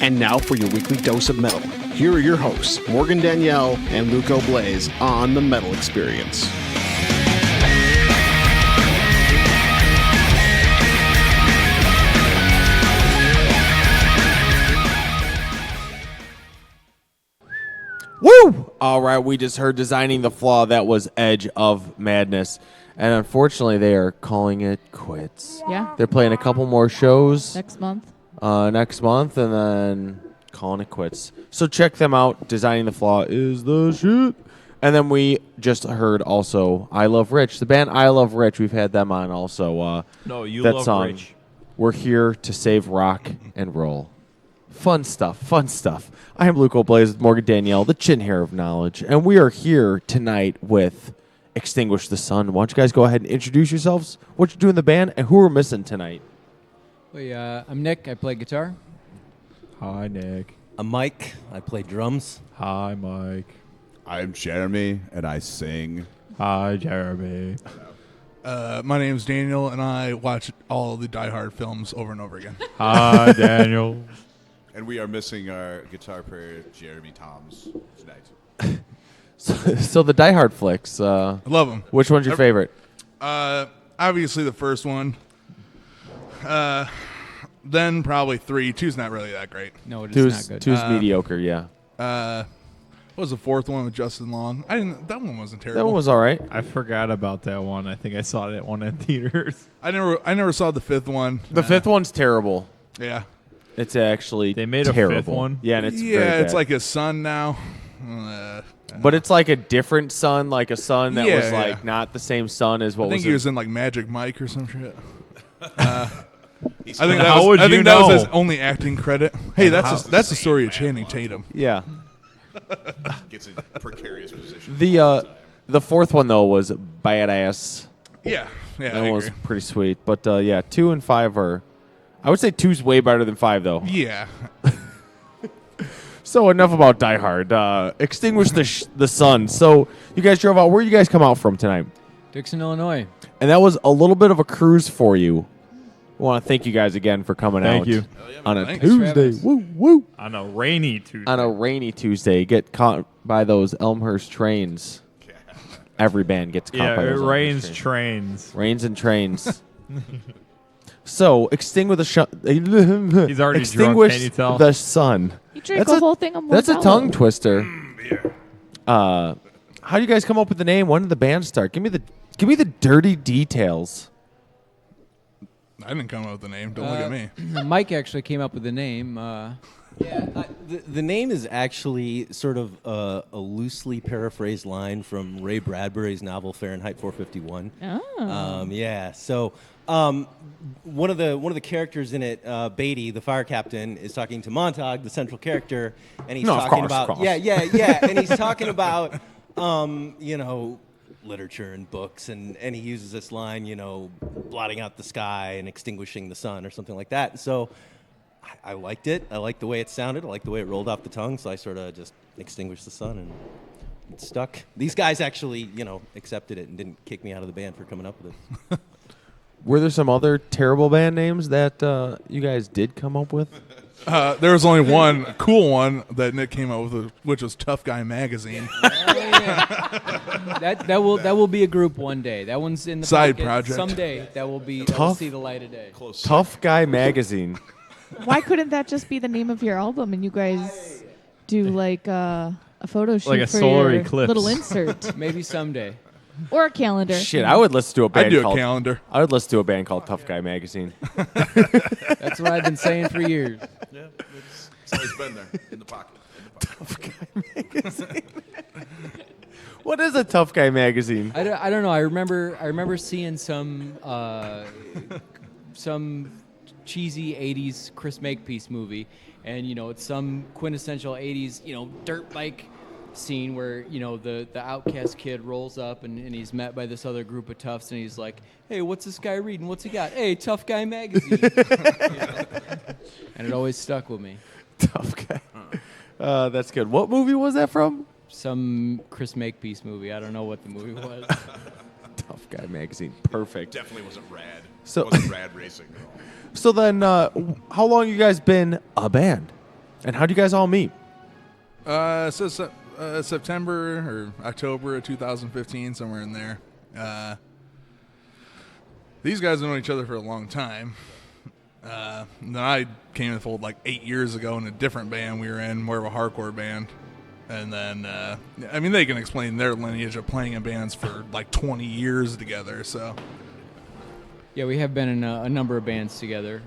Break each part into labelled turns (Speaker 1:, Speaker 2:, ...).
Speaker 1: And now for your weekly dose of metal. Here are your hosts, Morgan Danielle and Luco Blaze on The Metal Experience.
Speaker 2: Woo! All right, we just heard Designing the Flaw. That was Edge of Madness. And unfortunately, they are calling it quits.
Speaker 3: Yeah.
Speaker 2: They're playing a couple more shows
Speaker 3: Next month.
Speaker 2: next month and then calling it quits. So check them out. Designing the Flaw is the shit. And then we just heard also I Love Rich. The band I Love Rich, we've had them on also.
Speaker 4: No, you
Speaker 2: that
Speaker 4: love
Speaker 2: song,
Speaker 4: Rich.
Speaker 2: We're here to save rock and roll. Fun stuff, fun stuff. I am Luco Blaze with Morgan Danielle, the chin hair of knowledge, and we are here tonight with Extinguish the Sun. Why don't you guys go ahead and introduce yourselves, what you do in the band, and who we're missing tonight?
Speaker 5: I'm Nick. I play guitar.
Speaker 4: Hi, Nick.
Speaker 6: I'm Mike. I play drums.
Speaker 4: Hi, Mike.
Speaker 7: I'm Jeremy, and I sing.
Speaker 4: Hi, Jeremy.
Speaker 8: My name's Daniel, and I watch all the Die Hard films over and over again.
Speaker 4: Hi, Daniel.
Speaker 7: And we are missing our guitar player, Jeremy Toms, tonight.
Speaker 2: So the Die Hard flicks,
Speaker 8: I love them.
Speaker 2: which one's your favorite?
Speaker 8: Obviously, the first one. Then probably 3. 2's not really that great.
Speaker 5: No, it is
Speaker 2: Two's,
Speaker 5: not good.
Speaker 2: two's mediocre, yeah.
Speaker 8: What was the fourth one with Justin Long? That one wasn't terrible.
Speaker 2: That one was all right.
Speaker 4: I forgot about that one. I think I saw that one in theaters.
Speaker 8: I never saw the fifth one.
Speaker 2: The fifth one's terrible.
Speaker 8: Yeah.
Speaker 2: It's actually
Speaker 4: They made
Speaker 2: terrible.
Speaker 4: a fifth one?
Speaker 2: Yeah, and it's very
Speaker 8: it's
Speaker 2: bad.
Speaker 8: like his son now.
Speaker 2: But it's like a different son, like a son that was
Speaker 8: Yeah,
Speaker 2: like
Speaker 8: yeah.
Speaker 2: not the same son as what
Speaker 8: I think
Speaker 2: was
Speaker 8: he
Speaker 2: in-
Speaker 8: was in like Magic Mike or some shit.
Speaker 7: He's
Speaker 8: I think
Speaker 4: How would
Speaker 8: I
Speaker 4: you
Speaker 8: think that was
Speaker 4: know?
Speaker 8: his only acting credit. Hey, that's the story of Channing Tatum.
Speaker 2: Yeah.
Speaker 7: gets in a precarious position.
Speaker 2: The fourth one though was badass.
Speaker 8: Yeah,
Speaker 2: That
Speaker 8: I
Speaker 2: one was
Speaker 8: agree.
Speaker 2: pretty sweet. But yeah, 2 and 5 are. I would say 2's way better than 5 though.
Speaker 8: Yeah.
Speaker 2: So enough about Die Hard. Extinguish the Sun. So you guys drove out. Where you guys come out from tonight?
Speaker 5: Dixon, Illinois.
Speaker 2: And that was a little bit of a cruise for you. I want to thank you guys again for coming out.
Speaker 4: Thank you.
Speaker 2: On a
Speaker 8: Thanks,
Speaker 2: Tuesday.
Speaker 5: Travis.
Speaker 2: Woo woo.
Speaker 4: On a rainy Tuesday.
Speaker 2: On a rainy Tuesday, get caught by those Elmhurst trains. Every band gets caught
Speaker 4: yeah,
Speaker 2: by
Speaker 4: it
Speaker 2: those
Speaker 4: rains
Speaker 2: Elmhurst
Speaker 4: trains.
Speaker 2: Rains and trains. So, extinguish
Speaker 4: He's already
Speaker 2: extinguish
Speaker 4: drunk, can you tell?
Speaker 2: the sun.
Speaker 3: You drink a whole thing of
Speaker 2: That's a
Speaker 3: Modelo.
Speaker 2: tongue twister. How do you guys come up with the name? When did the band start? Give me the dirty details.
Speaker 8: I didn't come up with the name. Don't look at me.
Speaker 5: Mike actually came up with the name.
Speaker 6: The name is actually sort of a loosely paraphrased line from Ray Bradbury's novel Fahrenheit 451.
Speaker 3: Oh.
Speaker 6: So one of the characters in it, Beatty, the fire captain, is talking to Montag, the central character, and he's
Speaker 2: No, of
Speaker 6: talking
Speaker 2: course,
Speaker 6: about
Speaker 2: of course.
Speaker 6: and he's talking about literature and books, and he uses this line, blotting out the sky and extinguishing the sun or something like that. So I liked it. I liked the way it sounded. I liked the way it rolled off the tongue. So I sort of just extinguished the sun, and it stuck. These guys actually, accepted it and didn't kick me out of the band for coming up with it.
Speaker 2: Were there some other terrible band names that you guys did come up with?
Speaker 8: There was only one cool one that Nick came up with, which was Tough Guy Magazine.
Speaker 5: That will be a group one day. That one's in the
Speaker 8: Side
Speaker 5: pocket.
Speaker 8: project.
Speaker 5: Someday that will
Speaker 2: Tough.
Speaker 5: see the light of day.
Speaker 2: Tough Guy Magazine.
Speaker 3: Why couldn't that just be the name of your album and you guys do like a photo shoot
Speaker 4: Like a
Speaker 3: for
Speaker 4: solar
Speaker 3: your
Speaker 4: eclipse.
Speaker 3: little insert
Speaker 5: Maybe someday.
Speaker 3: or a calendar?
Speaker 2: Shit, I would listen to a band
Speaker 8: I'd do a
Speaker 2: called
Speaker 8: calendar.
Speaker 2: I would listen to a band called Tough Guy Magazine.
Speaker 5: That's what I've been saying for years.
Speaker 7: Yeah, it's always been there in the pocket.
Speaker 2: Tough Guy Magazine. What is a Tough Guy Magazine?
Speaker 5: I don't know. I remember seeing some cheesy '80s Chris Makepeace movie, and it's some quintessential '80s dirt bike scene where the outcast kid rolls up and he's met by this other group of toughs, and he's like, "Hey, what's this guy reading? What's he got? Hey, Tough Guy Magazine." And it always stuck with me.
Speaker 2: Tough Guy. That's good. What movie was that from?
Speaker 5: Some Chris Makepeace movie. I don't know what the movie was.
Speaker 2: Tough Guy Magazine. Perfect.
Speaker 7: Definitely wasn't rad.
Speaker 2: So-
Speaker 7: Wasn't rad racing at all.
Speaker 2: So then, how long you guys been a band? And how do you guys all meet?
Speaker 8: September or October of 2015, somewhere in there. These guys have known each other for a long time. Then I came in the fold like 8 years ago in a different band we were in, more of a hardcore band. And then, I mean, they can explain their lineage of playing in bands for like 20 years together, so.
Speaker 5: Yeah, we have been in a number of bands together.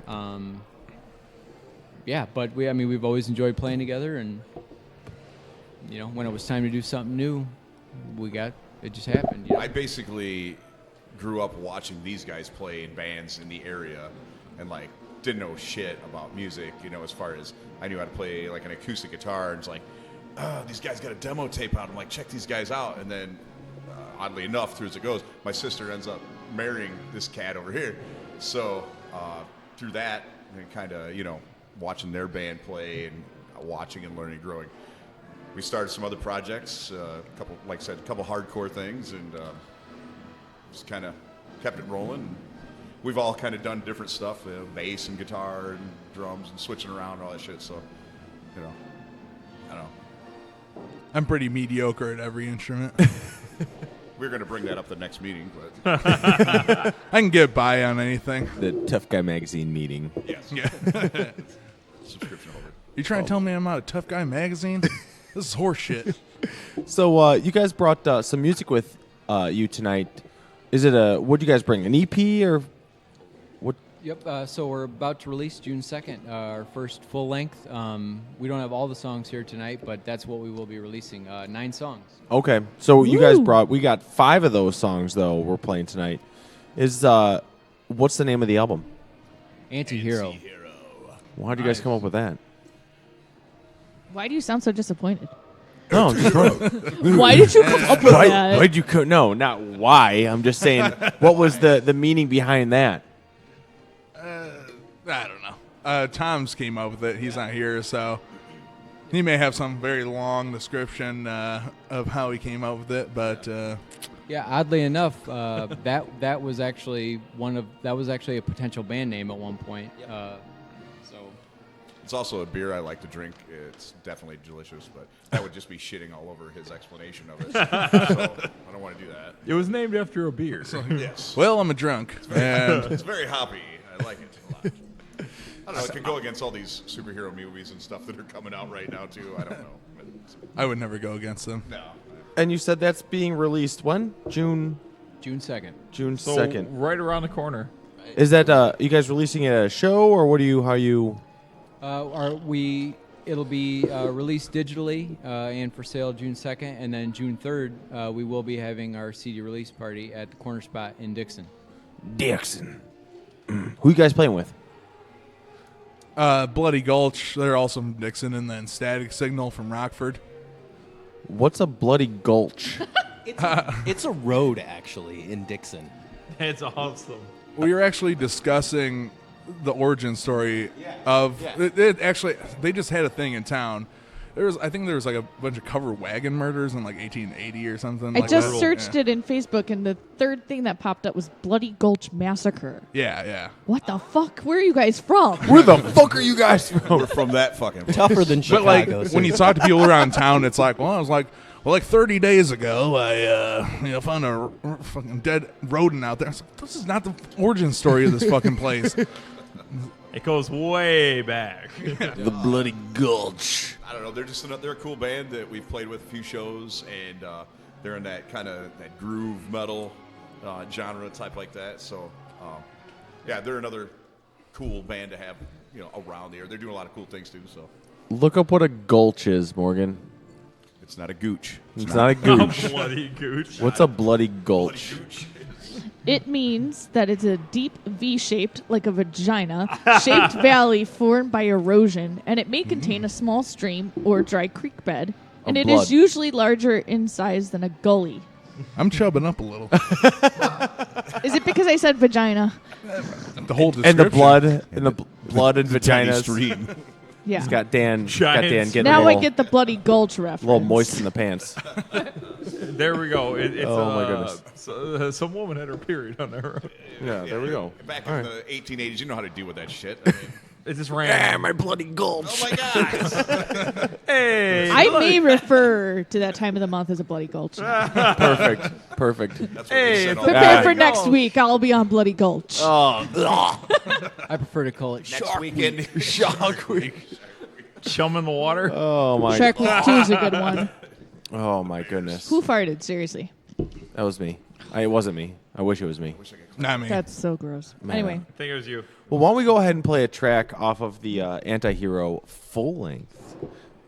Speaker 5: Yeah, but we've always enjoyed playing together, and you know, when it was time to do something new, it just happened. You know?
Speaker 7: I basically grew up watching these guys play in bands in the area, and like didn't know shit about music. You know, as far as I knew how to play like an acoustic guitar, and it's like, oh, these guys got a demo tape out. I'm like, check these guys out, and then oddly enough, through as it goes, my sister ends up marrying this cat over here. So through that, and kind of, you know, watching their band play and watching and learning, growing. We started some other projects, a couple, like I said, a couple hardcore things, and just kind of kept it rolling. We've all kind of done different stuff, bass and guitar and drums and switching around and all that shit. So, you know, I don't know.
Speaker 8: I'm pretty mediocre at every instrument.
Speaker 7: We're going to bring that up the next meeting, but
Speaker 8: I can get by on anything.
Speaker 2: The Tough Guy Magazine meeting.
Speaker 7: yes,
Speaker 8: Yeah.
Speaker 7: subscription holder.
Speaker 8: You trying to tell me I'm not a Tough Guy magazine? This is horse shit.
Speaker 2: So you guys brought some music with you tonight. Is it what do you guys bring? An EP or what?
Speaker 5: Yep. So we're about to release June 2nd, our first full length. We don't have all the songs here tonight, but that's what we will be releasing. 9 songs.
Speaker 2: Okay. So you guys we got 5 of those songs though we're playing tonight. Is what's the name of the album?
Speaker 5: Antihero.
Speaker 2: Well, how did you guys come up with that?
Speaker 3: Why do you sound so disappointed?
Speaker 2: No, I'm just
Speaker 3: Why did you come up with that?
Speaker 2: why'd you no, not why. I'm just saying what was the meaning behind that?
Speaker 8: I don't know. Tom's came up with it. He's not here, so he may have some very long description of how he came up with it. But
Speaker 5: Yeah, oddly enough, that was actually a potential band name at one point. So
Speaker 7: It's also a beer I like to drink. It's definitely delicious, but that would just be shitting all over his explanation of it. So I don't want to do that.
Speaker 4: It was named after a beer.
Speaker 7: Yes.
Speaker 8: well, I'm a drunk, and
Speaker 7: It's very hoppy. I like it a lot. I don't know. It can go against all these superhero movies and stuff that are coming out right now, too. I don't know. But
Speaker 8: I would never go against them.
Speaker 7: no.
Speaker 2: And you said that's being released when? June
Speaker 5: June 2nd.
Speaker 2: June
Speaker 4: So
Speaker 2: 2nd.
Speaker 4: right around the corner.
Speaker 2: Is that you guys releasing it at a show or how you
Speaker 5: It'll be released digitally and for sale June 2nd, and then June 3rd we will be having our CD release party at the Corner Spot in Dixon.
Speaker 2: Dixon. Who you guys playing with?
Speaker 8: Bloody Gulch, they're also from Dixon, and then Static Signal from Rockford.
Speaker 2: What's a bloody gulch?
Speaker 6: It's a road, actually, in Dixon.
Speaker 4: That's awesome.
Speaker 8: We were actually discussing the origin story of it. Actually, they just had a thing in town. I think there was like a bunch of cover wagon murders in like 1880 or something.
Speaker 3: I
Speaker 8: like
Speaker 3: just
Speaker 8: that.
Speaker 3: searched it in Facebook, and the third thing that popped up was Bloody Gulch Massacre.
Speaker 8: Yeah.
Speaker 3: What the fuck? Where are you guys from?
Speaker 2: Where the fuck are you guys from?
Speaker 7: We're from that fucking.
Speaker 6: Tougher than
Speaker 8: But
Speaker 6: Chicago.
Speaker 8: like when you talk to people around town, it's like, like 30 days ago, I found a fucking dead rodent out there. I was like, this is not the origin story of this fucking place.
Speaker 4: It goes way back.
Speaker 2: The bloody gulch.
Speaker 7: I don't know. They're a cool band that we've played with a few shows, and they're in that kind of that groove metal genre type like that. So, yeah, they're another cool band to have, around here. They're doing a lot of cool things too. So,
Speaker 2: Look up what a gulch is, Morgan.
Speaker 7: it's not a gooch.
Speaker 2: It's not a gooch.
Speaker 4: Bloody gooch.
Speaker 2: What's a bloody gulch?
Speaker 3: It means that it's a deep V-shaped, like a vagina, shaped valley formed by erosion, and it may contain a small stream or dry creek bed, and it
Speaker 2: blood.
Speaker 3: is usually larger in size than a gully.
Speaker 8: I'm chubbing up a little.
Speaker 3: Is it because I said vagina?
Speaker 8: The whole description.
Speaker 2: And the blood and
Speaker 7: Tiny
Speaker 2: vaginas.
Speaker 7: stream.
Speaker 3: Yeah.
Speaker 2: It's got Dan
Speaker 4: Giant
Speaker 2: getting
Speaker 3: Now
Speaker 2: a
Speaker 3: I get the Bloody Gulch
Speaker 2: little
Speaker 3: reference.
Speaker 2: moist in the pants.
Speaker 4: There we go. It's
Speaker 2: Oh, my goodness.
Speaker 4: Some woman had her period on there.
Speaker 2: Yeah, there we go.
Speaker 7: Back
Speaker 2: All
Speaker 7: in
Speaker 2: right.
Speaker 7: the 1880s, you know how to deal with that shit. I mean,
Speaker 4: It's just random.
Speaker 2: my bloody gulch.
Speaker 7: Oh my God!
Speaker 4: Hey,
Speaker 3: I may refer to that time of the month as a bloody gulch.
Speaker 2: Perfect.
Speaker 7: That's what
Speaker 4: Hey,
Speaker 7: they said
Speaker 4: it's
Speaker 7: all
Speaker 4: a
Speaker 7: the
Speaker 3: Prepare
Speaker 7: time.
Speaker 3: for
Speaker 4: Bloody
Speaker 3: next
Speaker 4: gulch.
Speaker 3: week. I'll be on bloody gulch.
Speaker 5: I prefer to call it
Speaker 7: Next weekend.
Speaker 2: Shark Week.
Speaker 4: Chum in the water.
Speaker 2: Oh my.
Speaker 3: Shark Week 2 is a good one.
Speaker 2: Oh my goodness.
Speaker 3: Who farted? Seriously.
Speaker 2: That was me. It wasn't me. I wish it was me.
Speaker 8: Not me.
Speaker 3: That's so gross. Anyway,
Speaker 4: I think it was you.
Speaker 2: Well, why don't we go ahead and play a track off of the Anti-Hero full length,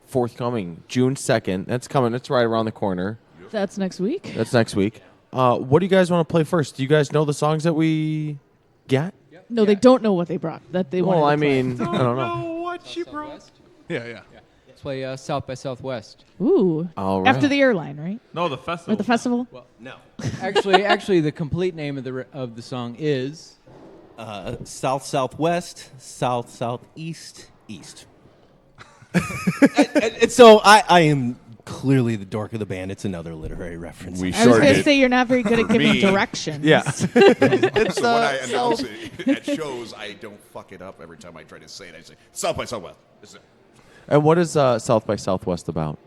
Speaker 2: forthcoming June 2nd. That's coming. That's right around the corner.
Speaker 3: that's next week.
Speaker 2: That's next week. What do you guys want to play first? Do you guys know the songs that we got?
Speaker 3: No, they don't know what they brought. That they
Speaker 2: Well,
Speaker 3: wanted
Speaker 2: I
Speaker 3: to play.
Speaker 2: mean, I don't know.
Speaker 4: what you brought.
Speaker 5: Southwest.
Speaker 8: Yeah.
Speaker 5: Let's play South by Southwest.
Speaker 3: Ooh.
Speaker 2: All right.
Speaker 3: After the airline, right?
Speaker 4: No, the
Speaker 3: Or
Speaker 4: festival.
Speaker 3: the festival?
Speaker 6: Well, no.
Speaker 5: Actually, the complete name of the song is
Speaker 6: South Southwest, South Southeast, East. and so I am clearly the dork of the band. It's another literary reference.
Speaker 7: We
Speaker 3: I was
Speaker 7: sure
Speaker 3: going to
Speaker 7: did.
Speaker 3: say you're not very good at giving
Speaker 7: me.
Speaker 3: directions.
Speaker 2: Yeah.
Speaker 7: So when I announce it at shows, I don't fuck it up every time I try to say it. I say South by Southwest. This is it.
Speaker 2: And what is South by Southwest about?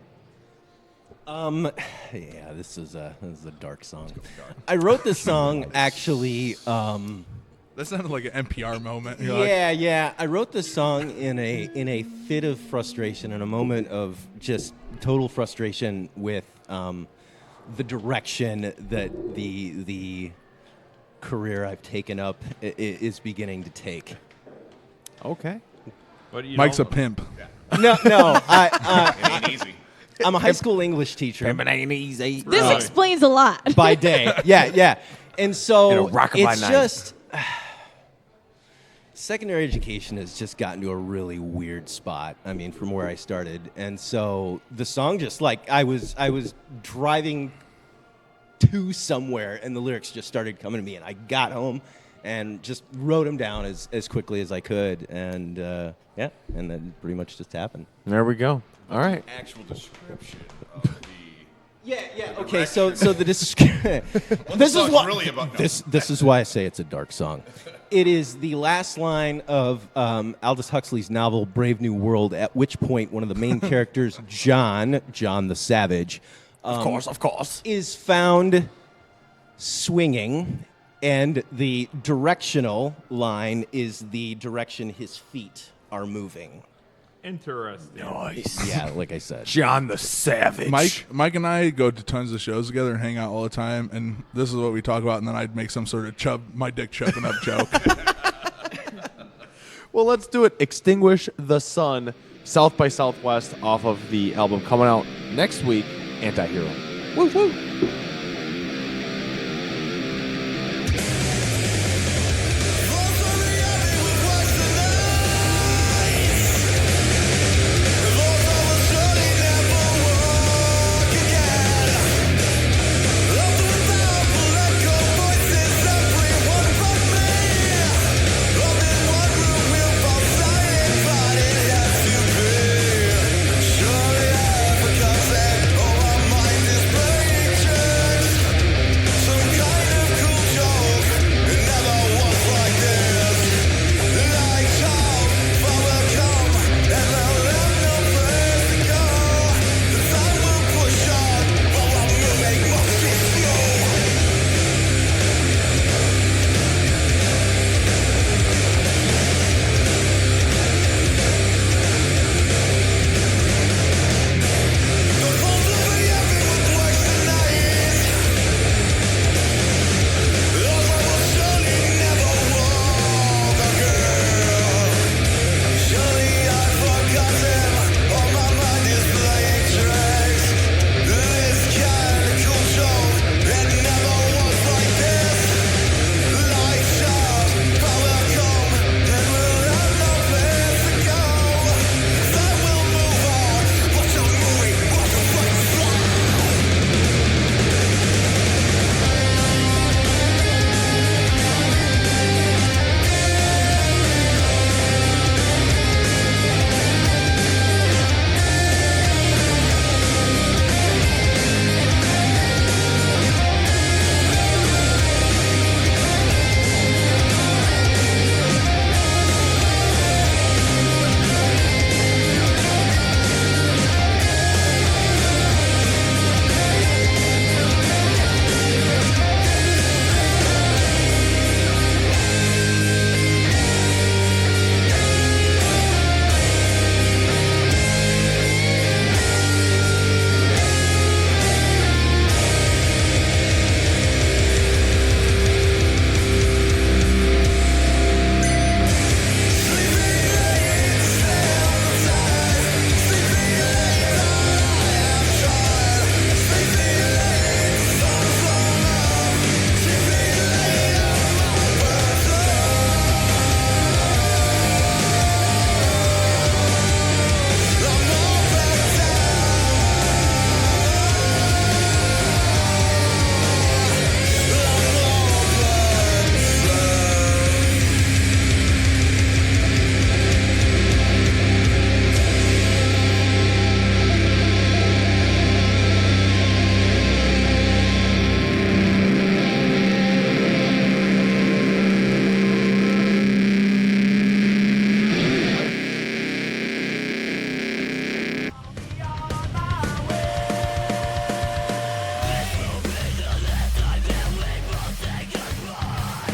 Speaker 6: Yeah, this is a dark song. I wrote this song actually.
Speaker 8: That sounded like an NPR moment. You're like,
Speaker 6: Yeah. I wrote this song in a fit of frustration, in a moment of just total frustration with the direction that the career I've taken up is beginning to take.
Speaker 2: Okay.
Speaker 4: But you
Speaker 8: Mike's
Speaker 4: know,
Speaker 8: a pimp.
Speaker 6: No,
Speaker 7: It ain't easy.
Speaker 6: I'm a high school English teacher
Speaker 3: This explains a lot.
Speaker 6: by day. Yeah. And so
Speaker 2: In a rockabye
Speaker 6: it's
Speaker 2: night.
Speaker 6: just secondary education has just gotten to a really weird spot. I mean, from where I started, and so the song just like I was driving to somewhere, and the lyrics just started coming to me, and I got home and just wrote them down as quickly as I could, and and then pretty much just happened.
Speaker 2: There we go. All right.
Speaker 7: Actual description of the.
Speaker 6: Yeah. Okay. So the this is
Speaker 7: song's
Speaker 6: what
Speaker 7: really about. No.
Speaker 6: this is why I say it's a dark song. It is the last line of Aldous Huxley's novel Brave New World. At which point, one of the main characters, John the Savage,
Speaker 2: Of course.
Speaker 6: is found swinging, and the directional line is the direction his feet are moving.
Speaker 4: Interesting.
Speaker 6: Yeah, like I said.
Speaker 2: John the Savage.
Speaker 8: Mike and I go to tons of shows together and hang out all the time, and this is what we talk about, and then I'd make some sort of my dick chubbing up joke.
Speaker 2: Well, let's do it. Extinguish the Sun, South by Southwest, off of the album coming out next week, Anti-Hero. Woo woo.
Speaker 9: Surely I forgot that all our mind is breaking.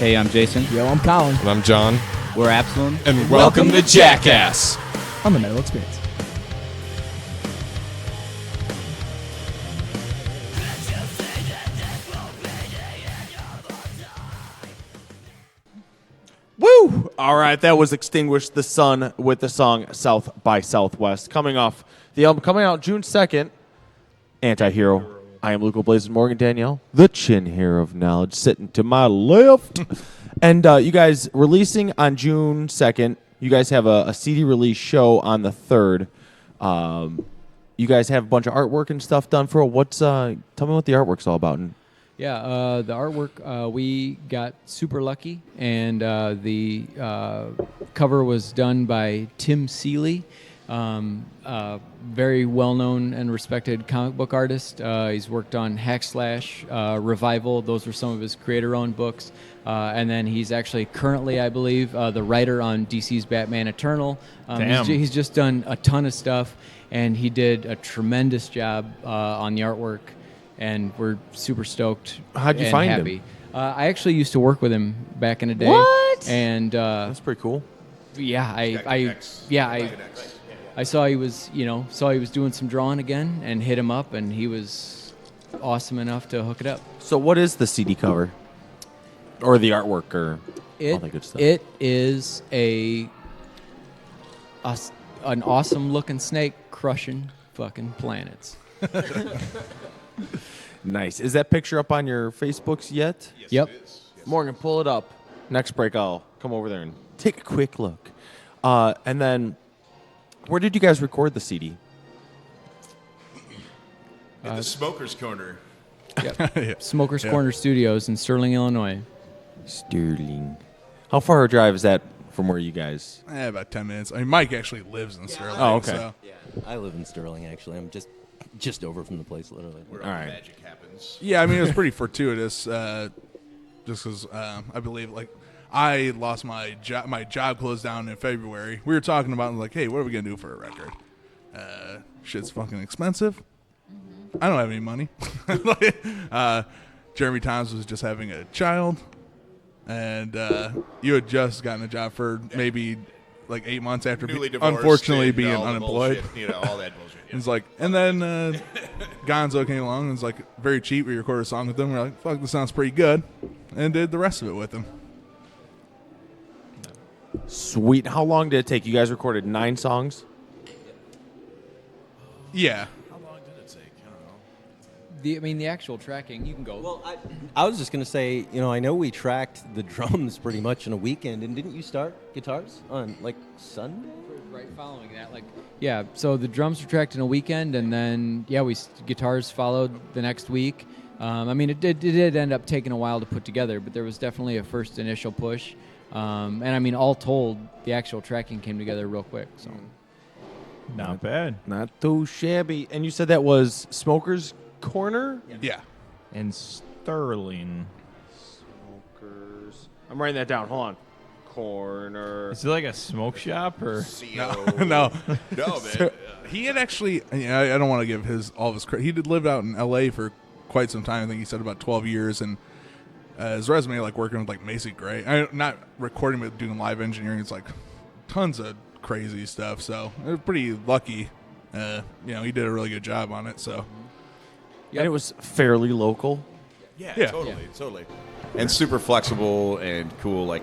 Speaker 9: Hey, I'm Jason.
Speaker 10: Yo, I'm Colin.
Speaker 11: And I'm John.
Speaker 9: We're Absalom.
Speaker 11: And welcome to Jackass
Speaker 10: on the Metal Experience.
Speaker 2: Woo! All right, that was Extinguish the Sun with the song South by Southwest. Coming off the album coming out June 2nd, Anti-Hero. I am Luke Blaze and Morgan Danielle, the chin hair of knowledge, sitting to my left. And you guys releasing on June 2nd. You guys have a CD release show on the 3rd. You guys have a bunch of artwork and stuff done for it. Tell me what the artwork's all about.
Speaker 5: Yeah, the artwork, we got super lucky, and the cover was done by Tim Seeley, very well-known and respected comic book artist. He's worked on Hack Slash, Revival. Those were some of his creator-owned books. And then he's actually currently, I believe, the writer on DC's Batman Eternal. He's just done a ton of stuff, and he did a tremendous job on the artwork. And we're super stoked.
Speaker 2: How'd you find
Speaker 5: happy.
Speaker 2: him?
Speaker 5: I actually used to work with him back in the day.
Speaker 3: What?
Speaker 5: And
Speaker 2: that's pretty cool.
Speaker 5: Yeah, I saw he was doing some drawing again, and hit him up, and he was awesome enough to hook it up.
Speaker 2: So, what is the CD cover, or the artwork, or all that good stuff?
Speaker 5: It is an awesome looking snake crushing fucking planets.
Speaker 2: Nice. Is that picture up on your Facebooks yet?
Speaker 5: Yes, yep.
Speaker 7: It is. Yes.
Speaker 2: Morgan, pull it up. Next break, I'll come over there and take a quick look. And then, where did you guys record the CD?
Speaker 7: In the Smoker's Corner.
Speaker 5: Yep. Smoker's Corner Studios in Sterling, Illinois.
Speaker 2: Sterling. How far a drive is that from where you guys?
Speaker 8: About 10 minutes. I mean, Mike actually lives in Sterling.
Speaker 2: Oh, okay.
Speaker 8: So.
Speaker 6: Yeah, I live in Sterling, actually. I'm just over from the place, literally.
Speaker 7: Where all the magic happens.
Speaker 8: Yeah, I mean, it was pretty fortuitous, just because I believe, like, I lost my job. My job closed down in February. We were talking about, like, hey, what are we going to do for a record? Shit's fucking expensive. I don't have any money. Jeremy Thomas was just having a child, and you had just gotten a job for maybe like 8 months after unfortunately being unemployed.
Speaker 7: Bullshit, all that bullshit. Yeah.
Speaker 8: It's like, and then Gonzo came along and was like very cheap. We recorded a song with him. We're like, fuck, this sounds pretty good, and did the rest of it with him.
Speaker 2: Sweet. How long did it take? You guys recorded 9 songs?
Speaker 8: Yeah.
Speaker 7: How long did it take? I don't know.
Speaker 5: The actual tracking, you can go.
Speaker 6: Well, I was just going to say, I know we tracked the drums pretty much in a weekend, and didn't you start guitars on, like, Sunday?
Speaker 5: Right following that, yeah, so the drums were tracked in a weekend, and then, guitars followed the next week. I mean, it did end up taking a while to put together, but there was definitely a first initial push. And, I mean, all told, the actual tracking came together real quick, so...
Speaker 4: Not bad.
Speaker 2: Not too shabby. And you said that was Smoker's Corner?
Speaker 8: Yeah.
Speaker 4: And Sterling.
Speaker 2: Smokers. I'm writing that down. Hold on. Corner.
Speaker 4: Is it like a smoke shop or?
Speaker 8: No.
Speaker 7: No, man.
Speaker 8: He had actually, I don't want to give all of his credit. He did live out in L.A. for quite some time. I think he said about 12 years. And his resume, like working with like Macy Gray, not recording, but doing live engineering, it's like tons of crazy stuff. So it was pretty lucky. He did a really good job on it. So.
Speaker 2: And it was fairly local.
Speaker 7: Yeah. Totally. And super flexible and cool. Like,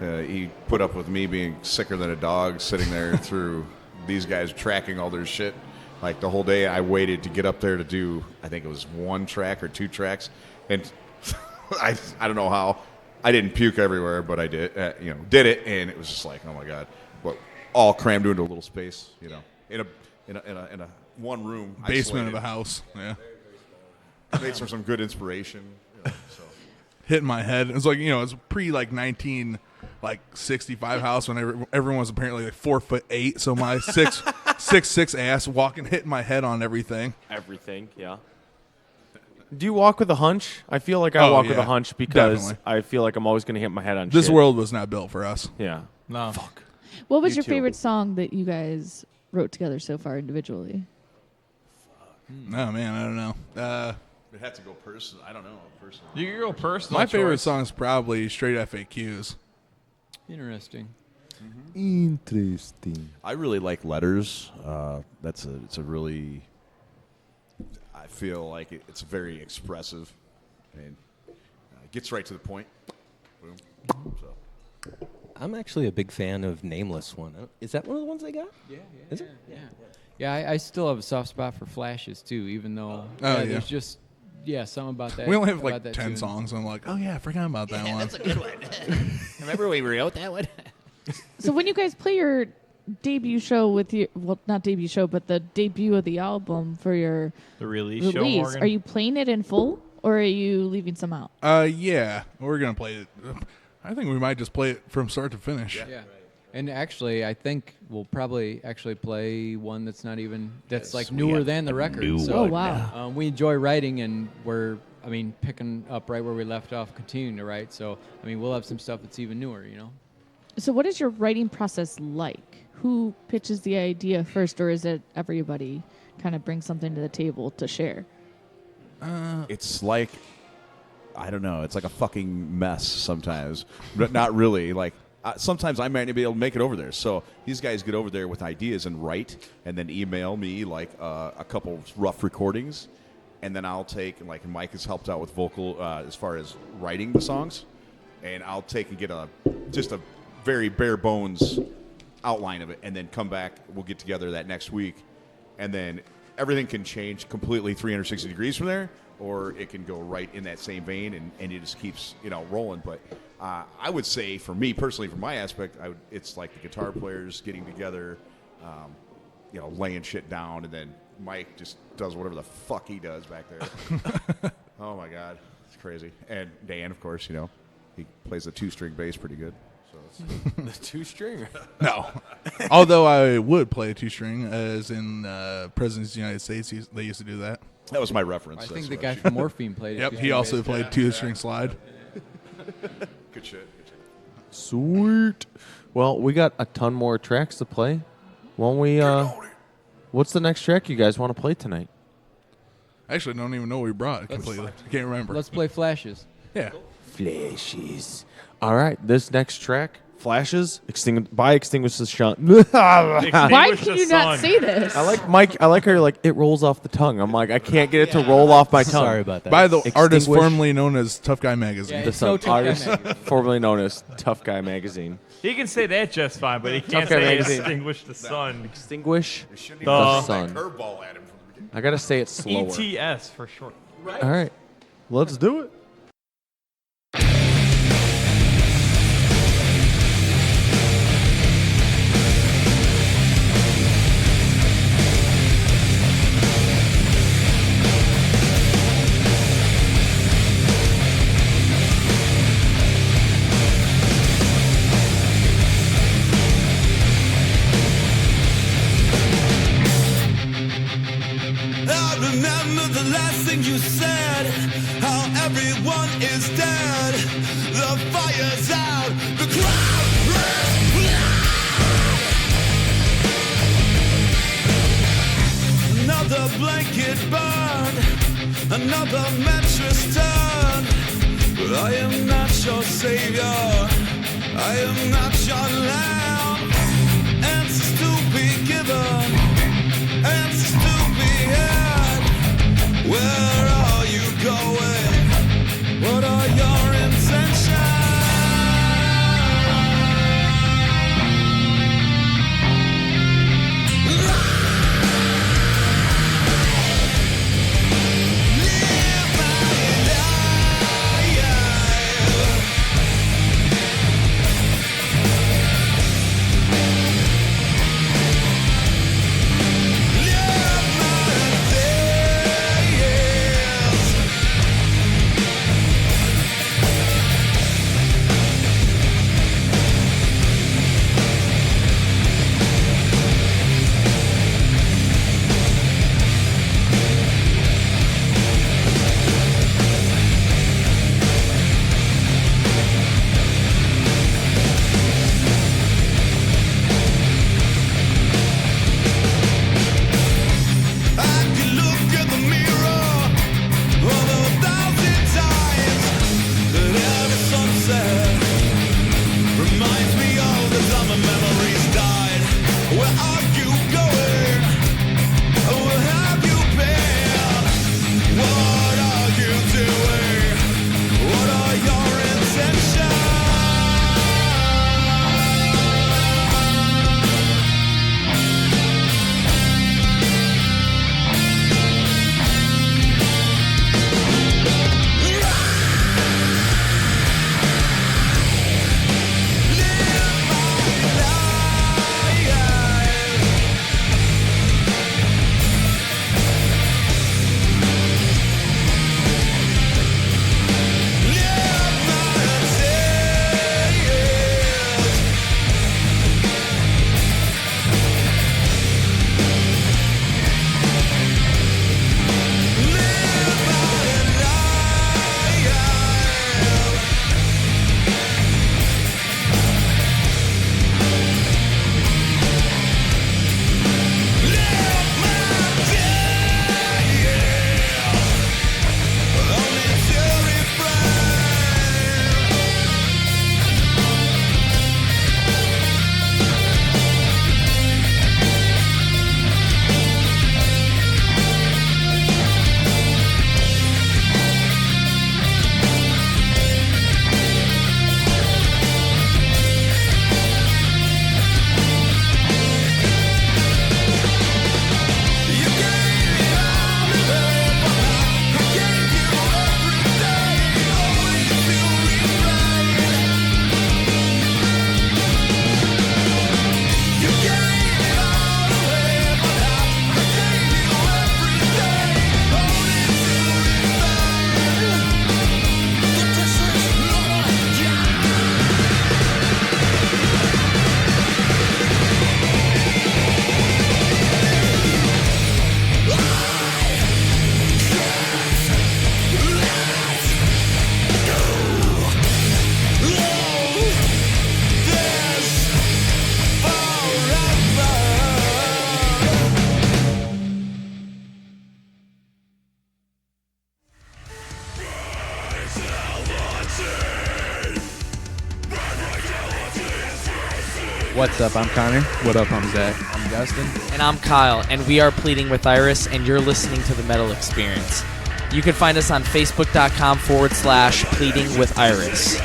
Speaker 7: he put up with me being sicker than a dog sitting there through these guys tracking all their shit. Like, the whole day I waited to get up there to do, I think it was 1 track or 2 tracks. And I don't know how. I didn't puke everywhere, but I did, did it. And it was just like, oh my God. Well, all crammed into a little space, in a one room.
Speaker 8: Basement
Speaker 7: isolated.
Speaker 8: of a house. Yeah.
Speaker 7: Made some good inspiration. So.
Speaker 8: Hit my head. It was like, it was pre like 1965 house when everyone was apparently like 4'8". So my 6'6" ass hitting my head on everything.
Speaker 2: Everything, yeah. Do you walk with a hunch? I feel like I walk with a hunch because
Speaker 8: definitely.
Speaker 2: I feel like I'm always going to hit my head on
Speaker 8: This
Speaker 2: shit.
Speaker 8: world was not built for us.
Speaker 2: Yeah.
Speaker 4: No.
Speaker 2: Fuck.
Speaker 3: What was
Speaker 2: You
Speaker 3: your
Speaker 2: too.
Speaker 3: favorite song that you guys wrote together so far individually?
Speaker 8: No, man, I don't know.
Speaker 7: It had to go personal. I don't know. Personal.
Speaker 4: You can go personal.
Speaker 8: My favorite
Speaker 4: choice.
Speaker 8: song is probably Straight FAQs.
Speaker 5: Interesting.
Speaker 2: Interesting.
Speaker 9: I really like Letters. It's a really. I feel like it's very expressive, and gets right to the point. Boom. So.
Speaker 6: I'm actually a big fan of Nameless one. Is that one of the ones I got?
Speaker 5: Yeah.
Speaker 6: Is it?
Speaker 5: Yeah, I still have a soft spot for Flashes too, even though there's just something about that.
Speaker 8: We only have
Speaker 5: about
Speaker 8: like
Speaker 5: that
Speaker 8: 10
Speaker 5: tune.
Speaker 8: songs. And I'm like, oh yeah, I forgot about that one.
Speaker 9: That's a good one. Remember we wrote that one?
Speaker 3: So when you guys play your debut show with your, well, not debut show, but the debut of the album for your
Speaker 4: The release show,
Speaker 3: release,
Speaker 4: Morgan.
Speaker 3: are you playing it in full or are you leaving some out?
Speaker 8: Yeah, we're gonna play it. I think we might just play it from start to finish.
Speaker 5: Yeah. And actually, I think we'll probably actually play one that's not even like newer than the record. So
Speaker 3: Oh, wow.
Speaker 5: we enjoy writing, and we're picking up right where we left off, continuing to write. So we'll have some stuff that's even newer.
Speaker 3: So what is your writing process like? Who pitches the idea first, or is it everybody kind of brings something to the table to share?
Speaker 9: It's like, I don't know. It's like a fucking mess sometimes, but not really. Like sometimes I might not be able to make it over there. So these guys get over there with ideas and write, and then email me like a couple rough recordings, and then I'll take and Mike has helped out with vocal as far as writing the songs, and I'll take and get just a very bare bones outline of it, and then come back. We'll get together that next week, and then everything can change completely 360 degrees from there, or it can go right in that same vein, and it just keeps rolling. But I would say, for me personally, from my aspect, it's like the guitar players getting together, laying shit down, and then Mike just does whatever the fuck he does back there. Oh my God, it's crazy. And Dan, of course, he plays the 2-string bass pretty good. So
Speaker 2: The 2-string.
Speaker 8: No. Although I would play a 2-string, as in Presidents of the United States, they used to do that.
Speaker 9: that was my reference.
Speaker 5: I
Speaker 9: That's
Speaker 5: think the
Speaker 9: what
Speaker 5: guy from Morphine played it.
Speaker 8: Yep, he also played 2-string slide.
Speaker 7: Good shit.
Speaker 2: Sweet. Well, we got a ton more tracks to play. Won't we? What's the next track you guys want to play tonight?
Speaker 8: Actually, I don't even know what we brought completely. I can't remember.
Speaker 5: Let's play Flashes.
Speaker 8: Yeah.
Speaker 2: Flashes. All right, this next track, Flashes, by Extinguish the Sun.
Speaker 3: Why can you not say this?
Speaker 2: I like Mike. I like how you're like, it rolls off the tongue. I'm like, I can't get it to roll off my tongue.
Speaker 6: Sorry about that.
Speaker 8: By the artist
Speaker 2: Extinguish-
Speaker 8: formerly known as Tough Guy Magazine.
Speaker 5: Yeah,
Speaker 2: The
Speaker 5: it's no
Speaker 2: Sun,
Speaker 5: Tough Guy
Speaker 2: artist
Speaker 5: Magazine.
Speaker 2: formerly known as Tough Guy Magazine.
Speaker 4: He can say that just fine, but he can't
Speaker 2: Tough Guy
Speaker 4: say
Speaker 2: Magazine.
Speaker 4: Extinguish the Sun.
Speaker 2: Extinguish
Speaker 7: They shouldn't
Speaker 4: The
Speaker 7: even throw that
Speaker 2: Sun.
Speaker 7: curveball at him from the beginning.
Speaker 2: I gotta say it slower.
Speaker 4: ETS for short.
Speaker 2: All right, let's do it.
Speaker 10: I remember the last thing you said, how everyone is dead. The fire's out, the crowd is loud. Another blanket burned, another mattress turned. But I am not your savior, I am not your lamb. Answers to be given, answers to be had. Where are you going? What are your intentions? Live my life. Live my days. are you going? Where have you been? What are you doing? What are your intentions?
Speaker 12: What's up? I'm Connor. What up? I'm Zach. I'm Dustin.
Speaker 13: And I'm Kyle, and we are Pleading with Iris, and you're listening to The Metal Experience. You can find us on Facebook.com/Pleading with Iris.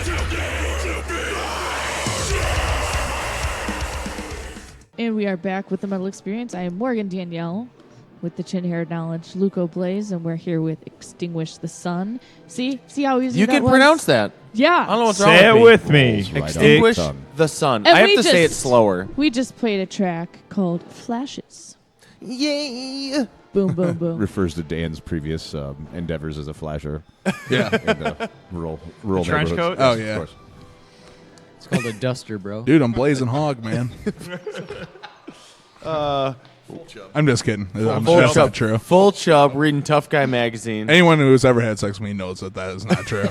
Speaker 3: And we are back with The Metal Experience. I am Morgan Danielle with the Chin Hair Knowledge, Luco Blaze, and we're here with Extinguish the Sun. See how easy
Speaker 2: You
Speaker 3: that
Speaker 2: can
Speaker 3: was?
Speaker 2: pronounce that.
Speaker 3: Yeah.
Speaker 2: I don't know what's
Speaker 4: Say
Speaker 2: wrong
Speaker 4: it
Speaker 2: with
Speaker 4: with me.
Speaker 2: Extinguish the sun.
Speaker 3: And
Speaker 2: I have
Speaker 3: we
Speaker 2: to say it
Speaker 3: just-
Speaker 2: slower.
Speaker 3: We just played a track called Flashes.
Speaker 2: Yay!
Speaker 3: Boom, boom, boom.
Speaker 9: Refers to Dan's previous endeavors as a flasher.
Speaker 8: Yeah.
Speaker 9: In the rural
Speaker 4: trench
Speaker 9: neighborhoods.
Speaker 4: coat?
Speaker 8: Oh,
Speaker 9: Yes,
Speaker 8: yeah.
Speaker 9: Of course.
Speaker 5: It's called a duster, bro.
Speaker 8: Dude, I'm blazing hog, man. I'm just kidding. That's not true.
Speaker 2: Full chub, reading Tough Guy magazine.
Speaker 8: Anyone who's ever had sex with me knows that is not true.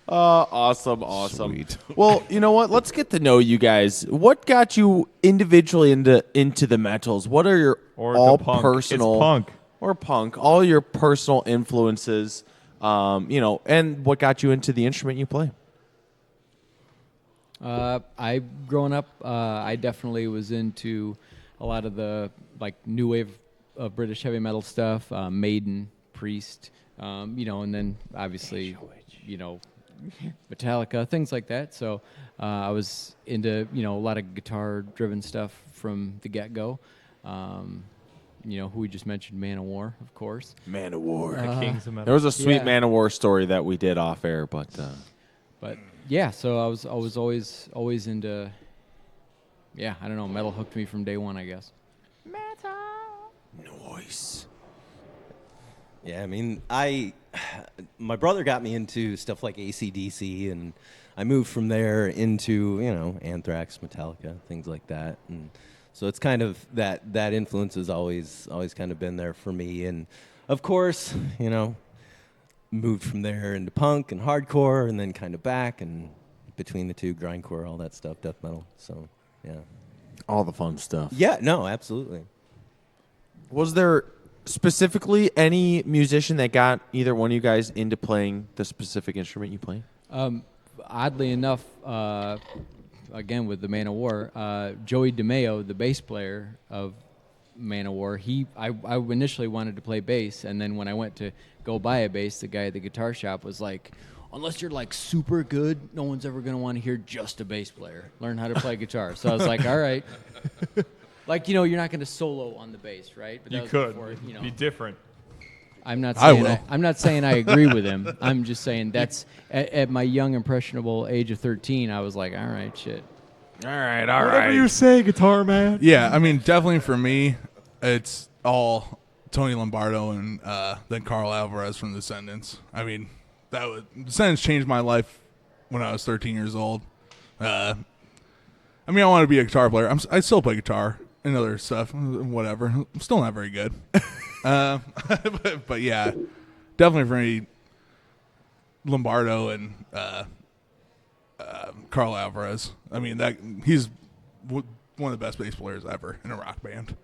Speaker 2: Awesome.
Speaker 9: Sweet.
Speaker 2: Well, you know what? Let's get to know you guys. What got you individually into the metals? What are your
Speaker 4: Or
Speaker 2: all
Speaker 4: the punk.
Speaker 2: personal
Speaker 4: It's punk.
Speaker 2: or punk? All your personal influences, and what got you into the instrument you play?
Speaker 5: I growing up, I definitely was into a lot of the new wave of British heavy metal stuff, Maiden, Priest, and then obviously, Metallica, things like that. So I was into a lot of guitar-driven stuff from the get-go. Who we just mentioned, Man of War, of course.
Speaker 2: Man of War.
Speaker 4: Kings of Metal.
Speaker 2: There was a sweet
Speaker 5: Yeah.
Speaker 2: Man of War story that we did off air, but
Speaker 5: yeah, so I was always into, I don't know, metal hooked me from day one, I guess.
Speaker 2: noise.
Speaker 6: Yeah, I mean, my brother got me into stuff like AC/DC, and I moved from there into, Anthrax, Metallica, things like that. And so it's kind of that influence has always kind of been there for me. And of course, moved from there into punk and hardcore, and then kind of back, and between the two, grindcore, all that stuff, death metal. So, yeah.
Speaker 2: All the fun stuff.
Speaker 6: Yeah, no, absolutely.
Speaker 2: Was there specifically any musician that got either one of you guys into playing the specific instrument you play?
Speaker 5: Oddly enough, again with the Man of War, Joey DeMeo, the bass player of Man of War, I initially wanted to play bass, and then when I went to go buy a bass, the guy at the guitar shop was like, unless you're like super good, no one's ever going to want to hear just a bass player. Learn how to play guitar. So I was like, all right. Like, you're not going to solo on the bass, right? But
Speaker 4: You could. Be different.
Speaker 5: I'm not saying I agree with him. I'm just saying that's at my young impressionable age of 13, I was like, all right, shit.
Speaker 2: All right.
Speaker 4: Whatever you say, guitar man.
Speaker 8: Yeah, I mean, definitely for me, it's all Tony Lombardo and then Carl Alvarez from Descendants. I mean, Descendants changed my life when I was 13 years old. I want to be a guitar player. I still play guitar and other stuff, whatever. I'm still not very good. But yeah, definitely for me, Lombardo and Carl Alvarez. I mean, he's one of the best bass players ever in a rock band.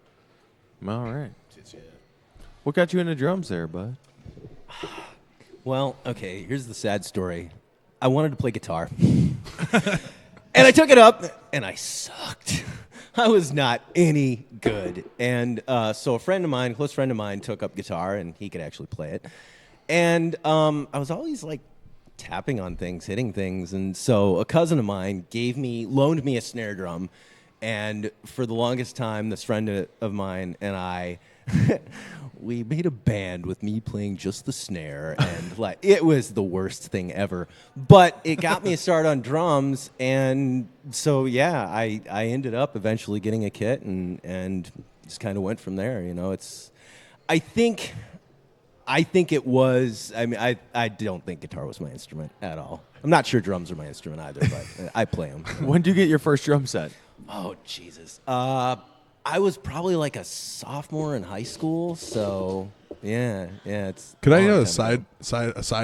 Speaker 2: All right. What got you into drums there, bud?
Speaker 6: Well, okay, here's the sad story. I wanted to play guitar. And I took it up, and I sucked. I was not any good. And so a close friend of mine, took up guitar, and he could actually play it. And I was always, like, tapping on things, hitting things. And so a cousin of mine loaned me a snare drum. And for the longest time, this friend of mine and I, we made a band with me playing just the snare, and like it was the worst thing ever. But it got me a start on drums, and so yeah, I ended up eventually getting a kit, and just kind of went from there. I think it was. I mean, I don't think guitar was my instrument at all. I'm not sure drums are my instrument either, but I play them.
Speaker 2: When did you get your first drum set?
Speaker 6: Oh Jesus. I was probably like a sophomore in high school, so yeah. It's.
Speaker 8: Could I get a side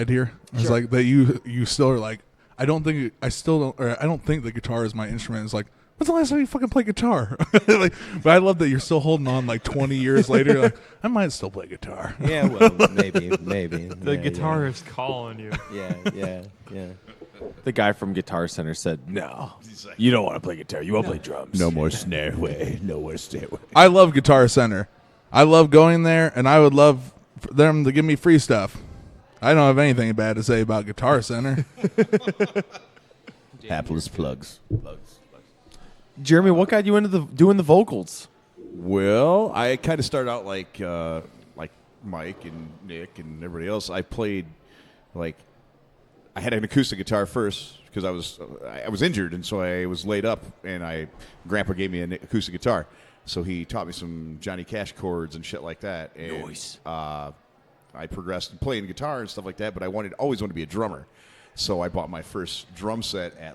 Speaker 8: here? It's
Speaker 6: Sure.
Speaker 8: like that you still are like, I don't think the guitar is my instrument. It's like, when's the last time you fucking played guitar? Like, but I love that you're still holding on like 20 years later. You're like, I might still play guitar.
Speaker 6: Yeah, well, maybe.
Speaker 4: The guitar is calling you.
Speaker 6: Yeah.
Speaker 2: The guy from Guitar Center said, no, you don't want to play guitar. You want to play drums.
Speaker 9: No more snare way. No more snare way.
Speaker 8: I love Guitar Center. I love going there, and I would love for them to give me free stuff. I don't have anything bad to say about Guitar Center.
Speaker 9: Hapless plugs.
Speaker 2: Jeremy, what got you into doing the vocals?
Speaker 9: Well, I kind of started out like Mike and Nick and everybody else. I played I had an acoustic guitar first because I was injured, and so I was laid up, and Grandpa gave me an acoustic guitar, so he taught me some Johnny Cash chords and shit like that. And,
Speaker 2: nice.
Speaker 9: I progressed in playing guitar and stuff like that, but I always wanted to be a drummer, so I bought my first drum set at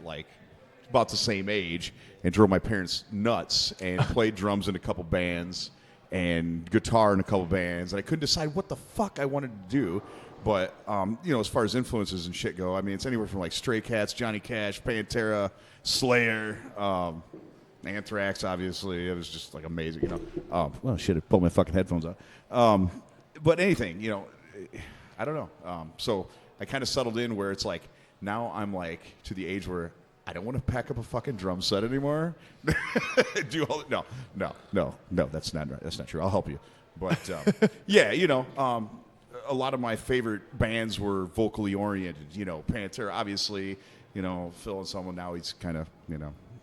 Speaker 9: about the same age and drove my parents nuts and played drums in a couple bands and guitar in a couple bands, and I couldn't decide what the fuck I wanted to do. But, as far as influences and shit go, I mean, it's anywhere from like Stray Cats, Johnny Cash, Pantera, Slayer, Anthrax, obviously. It was just like amazing, well, shit, I pulled my fucking headphones out. But anything, I don't know. So I kind of settled in where it's like, now I'm like to the age where I don't want to pack up a fucking drum set anymore. No, that's not right. That's not true. I'll help you. But, yeah, a lot of my favorite bands were vocally oriented. Pantera, obviously. Phil and someone now he's kind of,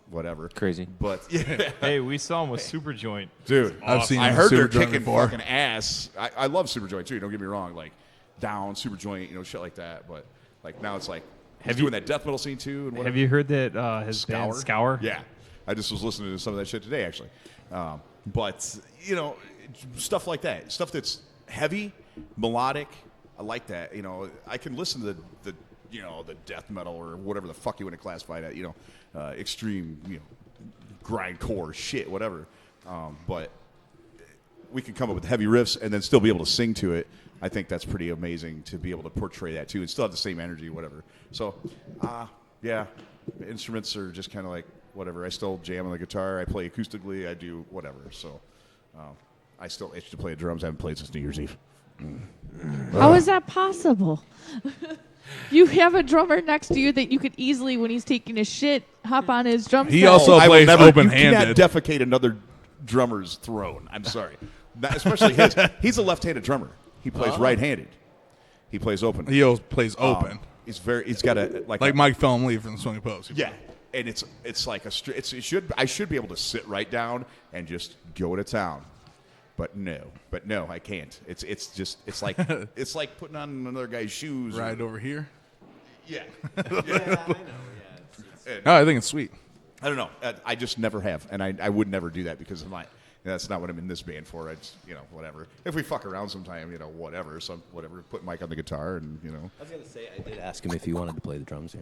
Speaker 9: whatever.
Speaker 2: Crazy.
Speaker 9: But yeah.
Speaker 4: Hey, we saw him with Superjoint.
Speaker 9: Dude,
Speaker 8: I've seen
Speaker 9: I heard they're
Speaker 8: Superjoint
Speaker 9: kicking
Speaker 8: before.
Speaker 9: fucking ass. I love Superjoint too. Don't get me wrong. Like Down, Superjoint, shit like that. But like now it's like he's doing that death metal scene too. And
Speaker 4: Have you heard that his band Scour?
Speaker 9: Yeah, I just was listening to some of that shit today actually. But stuff like that, stuff that's heavy, melodic. I like that. I can listen to the death metal or whatever the fuck you want to classify that. Extreme, grindcore shit, whatever. But we can come up with heavy riffs and then still be able to sing to it. I think that's pretty amazing to be able to portray that too and still have the same energy, whatever. So, yeah, instruments are just kind of like whatever. I still jam on the guitar. I play acoustically. I do whatever. So, I still itch to play drums. I haven't played since New Year's Eve.
Speaker 3: How is that possible? You have a drummer next to you that you could easily, when he's taking a shit, hop on his drum set.
Speaker 8: He also
Speaker 9: I will
Speaker 8: plays
Speaker 9: never. You
Speaker 8: open-handed.
Speaker 9: cannot defecate another drummer's throne. I'm sorry, especially his. He's a left-handed drummer. He plays right-handed. He plays open.
Speaker 8: He always plays open.
Speaker 9: He's got a
Speaker 8: like Mike Felmley from the Swinging Post.
Speaker 9: Yeah, and it's like I should be able to sit right down and just go to town, but no, I can't. It's like it's like putting on another guy's shoes.
Speaker 8: Right over here.
Speaker 9: Yeah.
Speaker 6: I know. Yeah.
Speaker 8: No, I think it's sweet.
Speaker 9: I don't know. I just never have, and I would never do that because of that's not what I'm in this band for. It's whatever. If we fuck around sometime, whatever. Whatever. Put Mike on the guitar, and
Speaker 6: I was gonna say I did ask him if he wanted to play the drums.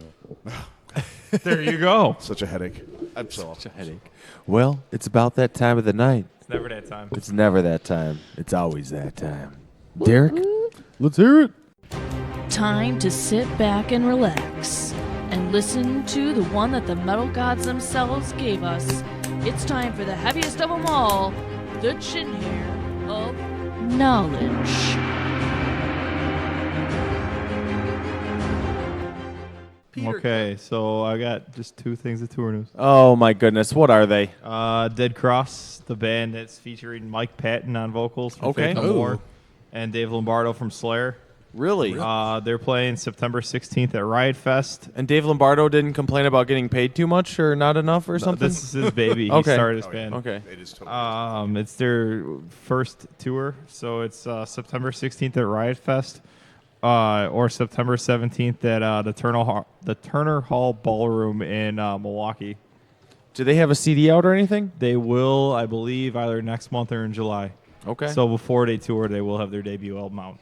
Speaker 4: There you go.
Speaker 9: Such a headache.
Speaker 2: Such a headache. Well, it's about that time of the night.
Speaker 4: It's never that time.
Speaker 2: It's never that time. It's always that time. Derek, let's hear it.
Speaker 3: Time to sit back and relax and listen to the one that the metal gods themselves gave us. It's time for the heaviest of them all, the chin hair of knowledge.
Speaker 4: Okay, so I got just two things of tour news.
Speaker 2: Oh my goodness, what are they?
Speaker 4: Dead Cross, the band that's featuring Mike Patton on vocals from
Speaker 2: Okay.
Speaker 4: Faith No More, and Dave Lombardo from Slayer.
Speaker 2: Really?
Speaker 4: They're playing September 16th at Riot Fest.
Speaker 2: And Dave Lombardo didn't complain about getting paid too much or not enough or something?
Speaker 4: This is his baby.
Speaker 2: Okay.
Speaker 4: He started his band.
Speaker 2: Okay.
Speaker 9: It is totally.
Speaker 4: It's their first tour, so it's September 16th at Riot Fest, or September 17th at the Turner Hall Ballroom in Milwaukee.
Speaker 2: Do they have a CD out or anything?
Speaker 4: They will, I believe, either next month or in July.
Speaker 2: Okay.
Speaker 4: So before they tour, they will have their debut album out.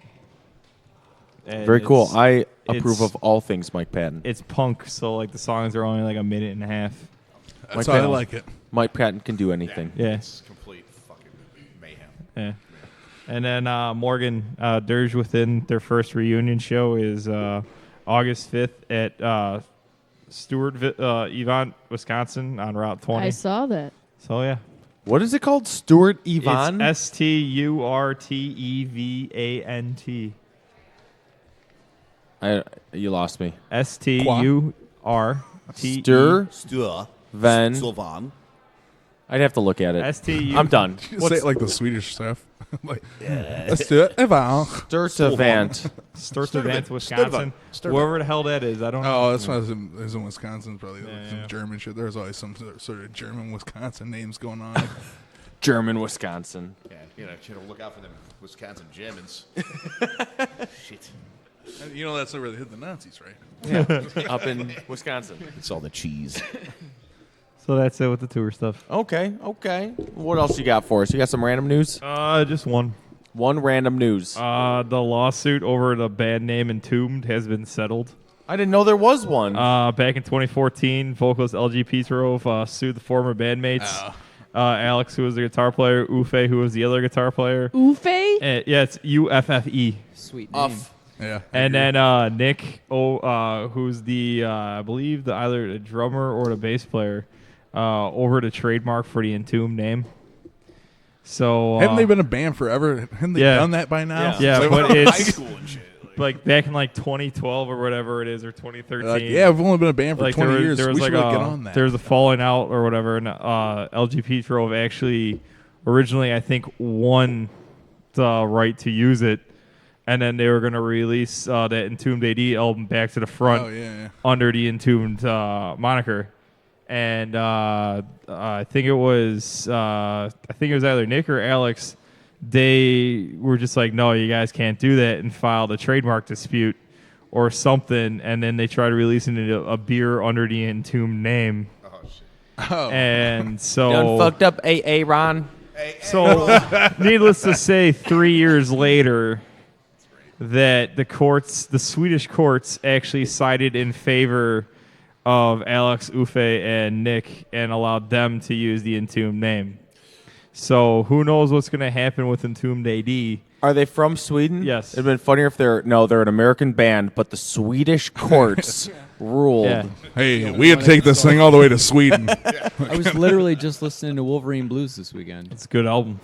Speaker 4: And
Speaker 2: Very cool. I
Speaker 4: it's-
Speaker 2: approve of all things Mike Patton.
Speaker 4: It's punk, so like the songs are only like a minute and a half.
Speaker 8: That's
Speaker 2: Mike
Speaker 8: how I
Speaker 2: Patton-
Speaker 8: like it.
Speaker 2: Mike Patton can do anything.
Speaker 4: Yeah.
Speaker 9: It's complete fucking mayhem.
Speaker 4: Yeah. And then Morgan Dirge Within, their first reunion show is August 5th at Yvonne, Wisconsin on Route 20.
Speaker 3: I saw that.
Speaker 4: So, yeah.
Speaker 2: What is it called? Stuart Yvonne?
Speaker 4: It's STURTEVANT.
Speaker 2: You lost me.
Speaker 4: STURTE.
Speaker 2: Stir
Speaker 6: Stua.
Speaker 2: Van.
Speaker 6: Sylvan.
Speaker 2: I'd have to look at it.
Speaker 4: STU.
Speaker 2: I'm done.
Speaker 8: Say it like the Swedish stuff. Let's do it.
Speaker 2: Sturtevant.
Speaker 4: Sturtevant, Wisconsin. Wherever the hell that is, I don't know.
Speaker 8: Oh, that's why it's in Wisconsin. Probably some
Speaker 4: yeah.
Speaker 8: German shit. There's always some sort of German Wisconsin names going on.
Speaker 2: German, Wisconsin.
Speaker 9: Yeah, you know, look out for them Wisconsin Germans. Shit.
Speaker 8: And that's not really hit the Nazis, right?
Speaker 2: Yeah. Up in Wisconsin.
Speaker 9: It's all the cheese.
Speaker 4: So that's it with the tour stuff.
Speaker 2: Okay. What else you got for us? You got some random news?
Speaker 4: Just one.
Speaker 2: One random news.
Speaker 4: The lawsuit over the band name Entombed has been settled.
Speaker 2: I didn't know there was one.
Speaker 4: Back in 2014, vocalist LG Petrov sued the former bandmates. Alex, who was the guitar player, Uffe, who was the other guitar player.
Speaker 3: Uffe?
Speaker 4: Yeah, it's UFFE.
Speaker 5: Sweet name.
Speaker 8: Yeah.
Speaker 4: And then Nick, who's the I believe either the drummer or the bass player, over the trademark for the Entombed name. So
Speaker 8: haven't they been a band forever? Haven't they done that by now?
Speaker 4: Yeah, but
Speaker 9: high
Speaker 4: it's
Speaker 9: school and shit.
Speaker 4: like back in like 2012 or whatever it is, or 2013.
Speaker 8: Like, yeah, we've only been a band for
Speaker 4: like
Speaker 8: 20 years.
Speaker 4: There was
Speaker 8: we
Speaker 4: like
Speaker 8: should really get on that.
Speaker 4: There was a falling out or whatever, and LG Petrov actually originally I think won the right to use it. And then they were going to release that Entombed AD album Back to the Front under the Entombed moniker. And I think it was either Nick or Alex. They were just like, no, you guys can't do that, and filed a trademark dispute or something. And then they tried releasing a beer under the Entombed name.
Speaker 9: Oh, shit.
Speaker 8: Oh.
Speaker 4: And so
Speaker 2: Done fucked up, AA Ron.
Speaker 4: So needless to say, 3 years later, that the Swedish courts actually sided in favor of Alex, Uffe, and Nick and allowed them to use the Entombed name. So who knows what's going to happen with Entombed AD.
Speaker 2: Are they from Sweden?
Speaker 4: Yes.
Speaker 2: It'd been funnier if they're an American band, but the Swedish courts ruled.
Speaker 4: Yeah.
Speaker 8: Hey, we had to take this thing all the way to Sweden.
Speaker 5: I was literally just listening to Wolverine Blues this weekend.
Speaker 4: It's a good album.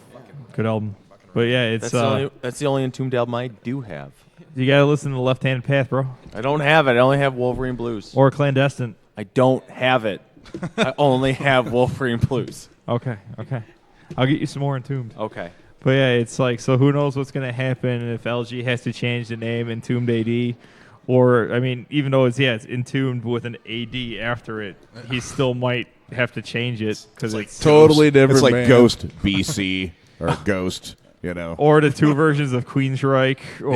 Speaker 4: Good album. But yeah, it's
Speaker 2: That's the only Entombed album I do have.
Speaker 4: You gotta listen to the Left Hand Path, bro.
Speaker 2: I don't have it. I only have Wolverine Blues.
Speaker 4: Or Clandestine.
Speaker 2: I don't have it. I only have Wolverine Blues.
Speaker 4: Okay. I'll get you some more Entombed.
Speaker 2: Okay.
Speaker 4: But yeah, it's like, so who knows what's gonna happen if LG has to change the name Entombed AD, or I mean, even though it's Entombed with an AD after it, he still might have to change it because it's
Speaker 8: totally different.
Speaker 9: It's like
Speaker 8: band.
Speaker 9: Ghost BC or Ghost,
Speaker 4: or the two versions of Queensryche, or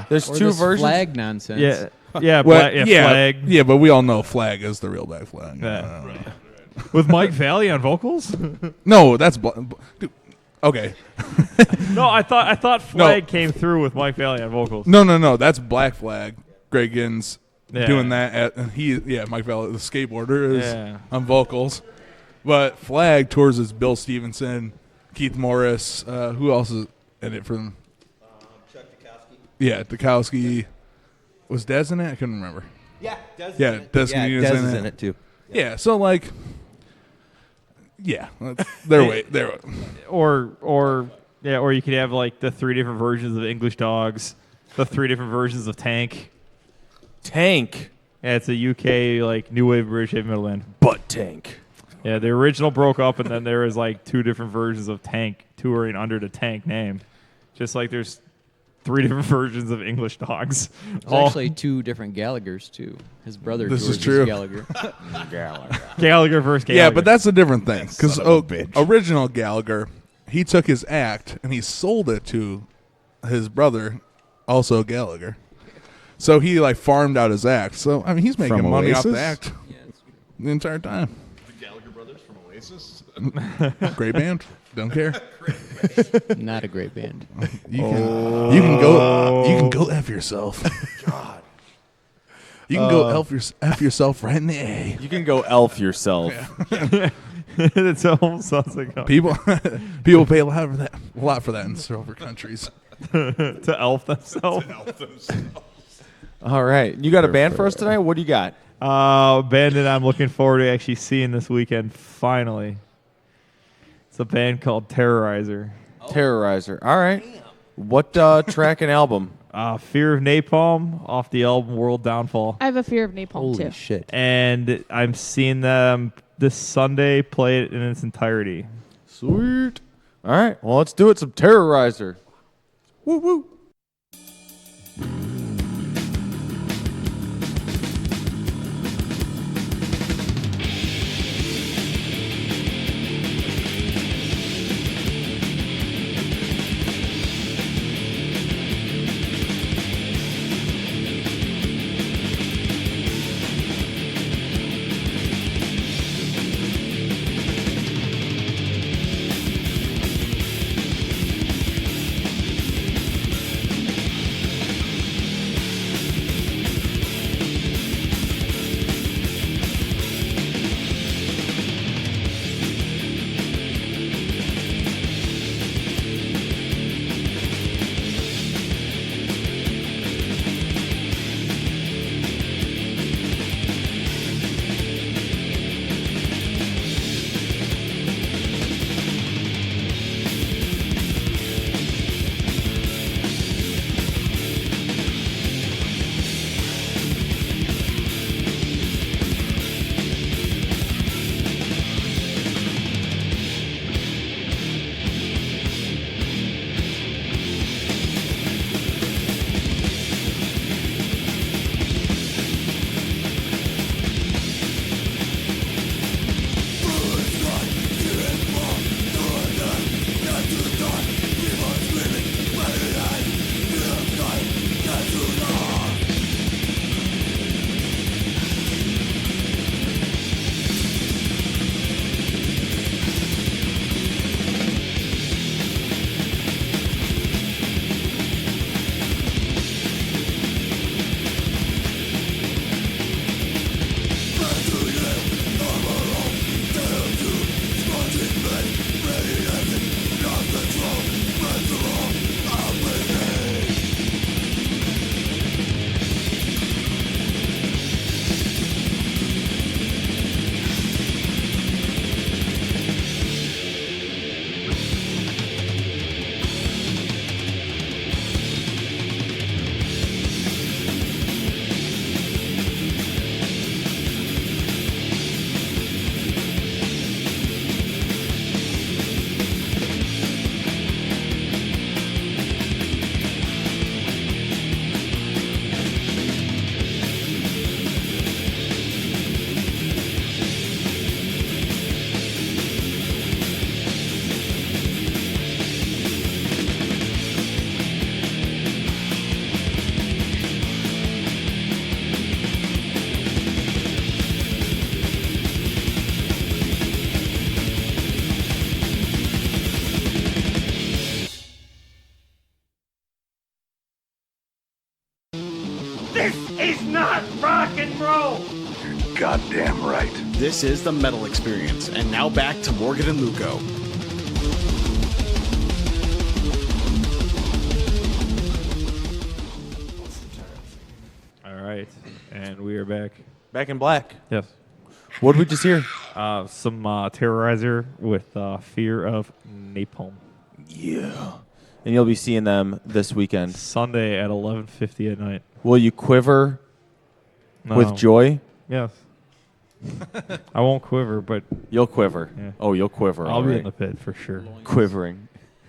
Speaker 2: there's
Speaker 5: Or
Speaker 2: two
Speaker 5: this
Speaker 2: versions.
Speaker 5: Flag nonsense.
Speaker 4: Flag.
Speaker 8: Yeah, but we all know Flag is the real Black Flag.
Speaker 4: With Mike Valley on vocals.
Speaker 8: No, that's dude, okay.
Speaker 4: No, I thought Flag came through with Mike Valley on vocals.
Speaker 8: No, that's Black Flag. Greg Gins
Speaker 4: Yeah.
Speaker 8: doing that. Mike Valley, the skateboarder, is on vocals. But Flag tours as Bill Stevenson, Keith Morris. Who else is in it from?
Speaker 6: Chuck Dukowski.
Speaker 8: Yeah, Dukowski. Was Dez in it? I couldn't remember.
Speaker 6: Yeah, Dez
Speaker 8: Yeah,
Speaker 6: is in it.
Speaker 8: Dez
Speaker 6: Yeah,
Speaker 8: is
Speaker 6: Dez
Speaker 8: in
Speaker 6: is
Speaker 8: it.
Speaker 6: in it too.
Speaker 8: Yeah, so like, yeah, they're
Speaker 4: Or you could have like the 3 different versions of English Dogs, the 3 different versions of Tank.
Speaker 2: Tank.
Speaker 4: Yeah, it's a UK like new wave British heavy metal band.
Speaker 2: Butt Tank.
Speaker 4: Yeah, the original broke up, and then there was like 2 different versions of Tank touring under the Tank name. Just like there's 3 different versions of English Dogs.
Speaker 5: There's actually 2 different Gallaghers too. His brother.
Speaker 8: This
Speaker 5: tours
Speaker 8: is true.
Speaker 5: as Gallagher.
Speaker 4: Gallagher versus Gallagher.
Speaker 8: Yeah, but that's a different thing because
Speaker 9: son of a bitch.
Speaker 8: original Gallagher, he took his act and he sold it to his brother, also Gallagher. So he like farmed out his act. So I mean, he's making
Speaker 9: From
Speaker 8: money off
Speaker 9: Oasis?
Speaker 8: the act the entire time.
Speaker 7: The Gallagher brothers from Oasis.
Speaker 8: Great band. Don't care.
Speaker 5: Not a great band.
Speaker 8: You can go F yourself.
Speaker 9: God.
Speaker 8: You can go F yourself right in the A.
Speaker 2: You can go elf yourself.
Speaker 4: It almost sounds like
Speaker 8: People pay a lot for that in silver countries.
Speaker 4: to elf themselves.
Speaker 2: All right. You got a band for us tonight? What do you got?
Speaker 4: Band that I'm looking forward to actually seeing this weekend, finally. It's a band called Terrorizer.
Speaker 2: Terrorizer. All right. What track and album?
Speaker 4: Fear of Napalm off the album World Downfall.
Speaker 14: I have a fear of napalm
Speaker 6: Holy
Speaker 14: too.
Speaker 6: shit.
Speaker 4: And I'm seeing them this Sunday play it in its entirety.
Speaker 2: Sweet. All right. Well, let's do it. Some Terrorizer. Woo woo.
Speaker 14: He's not rock and roll.
Speaker 1: Goddamn right. This is the Metal Experience, and now back to Morgan and Luco.
Speaker 4: All right, and we are back.
Speaker 2: Back in black.
Speaker 4: Yes.
Speaker 2: What did we just hear?
Speaker 4: Some Terrorizer with Fear of Napalm.
Speaker 2: Yeah. And you'll be seeing them this weekend.
Speaker 4: Sunday at 11:50 at night.
Speaker 2: Will you quiver
Speaker 4: No.
Speaker 2: with joy?
Speaker 4: Yes. I won't quiver, but
Speaker 2: You'll quiver.
Speaker 4: Yeah.
Speaker 2: Oh, you'll quiver.
Speaker 4: I'll
Speaker 2: all
Speaker 4: be
Speaker 2: right.
Speaker 4: in the pit for sure.
Speaker 2: Quivering.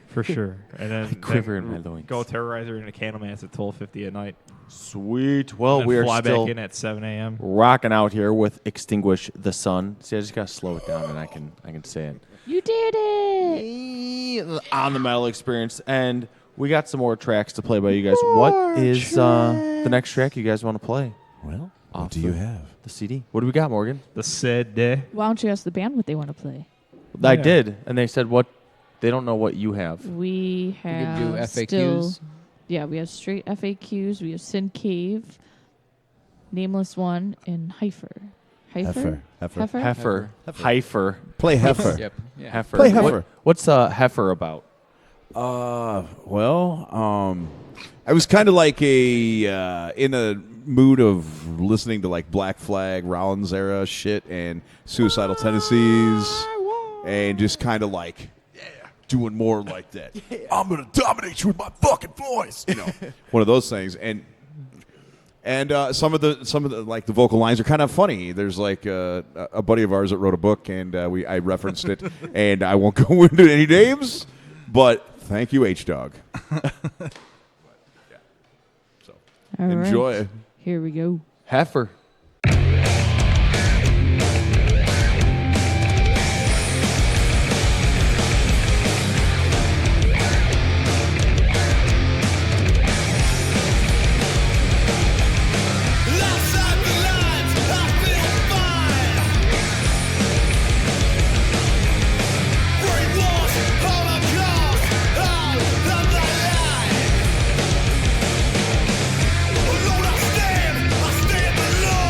Speaker 4: For sure. And then
Speaker 2: Quiver
Speaker 4: then
Speaker 2: in my loins.
Speaker 4: go Terrorizer into Candlemass at 12:50 at night.
Speaker 2: Sweet. Well,
Speaker 4: And then
Speaker 2: we are
Speaker 4: fly
Speaker 2: still
Speaker 4: back in at 7 a.m.
Speaker 2: rocking out here with Extinguish the Sun. See, I just gotta slow it down, and I can say it.
Speaker 3: You did it!
Speaker 2: On the Metal Experience, and we got some more tracks to play by you guys. What is the next track you guys want to play?
Speaker 9: Well,
Speaker 2: Off
Speaker 9: what do you have?
Speaker 2: The CD. What do we got, Morgan?
Speaker 4: The Said Day.
Speaker 3: Why don't you ask the band what they want to play?
Speaker 2: I did, and they said what. They don't know what you have.
Speaker 3: We have
Speaker 5: do FAQs.
Speaker 3: still, yeah, we have straight FAQs. We have Sin Cave, Nameless One, and Heifer.
Speaker 9: Heifer.
Speaker 2: Heifer.
Speaker 9: Play Heifer.
Speaker 5: Yep. Yeah.
Speaker 2: Heifer.
Speaker 9: Play Heifer.
Speaker 2: What's Heifer about?
Speaker 9: I was kind of like in a mood of listening to like Black Flag, Rollins era shit, and Suicidal Tendencies, and just kind of like doing more like that. I'm gonna dominate you with my fucking voice, one of those things, and some of the like the vocal lines are kind of funny. There's like a buddy of ours that wrote a book, and I referenced it, and I won't go into any names, but thank you, H-Dog.
Speaker 3: All right.
Speaker 9: Enjoy.
Speaker 3: Here we go.
Speaker 2: Heifer.
Speaker 10: Alone I stand below.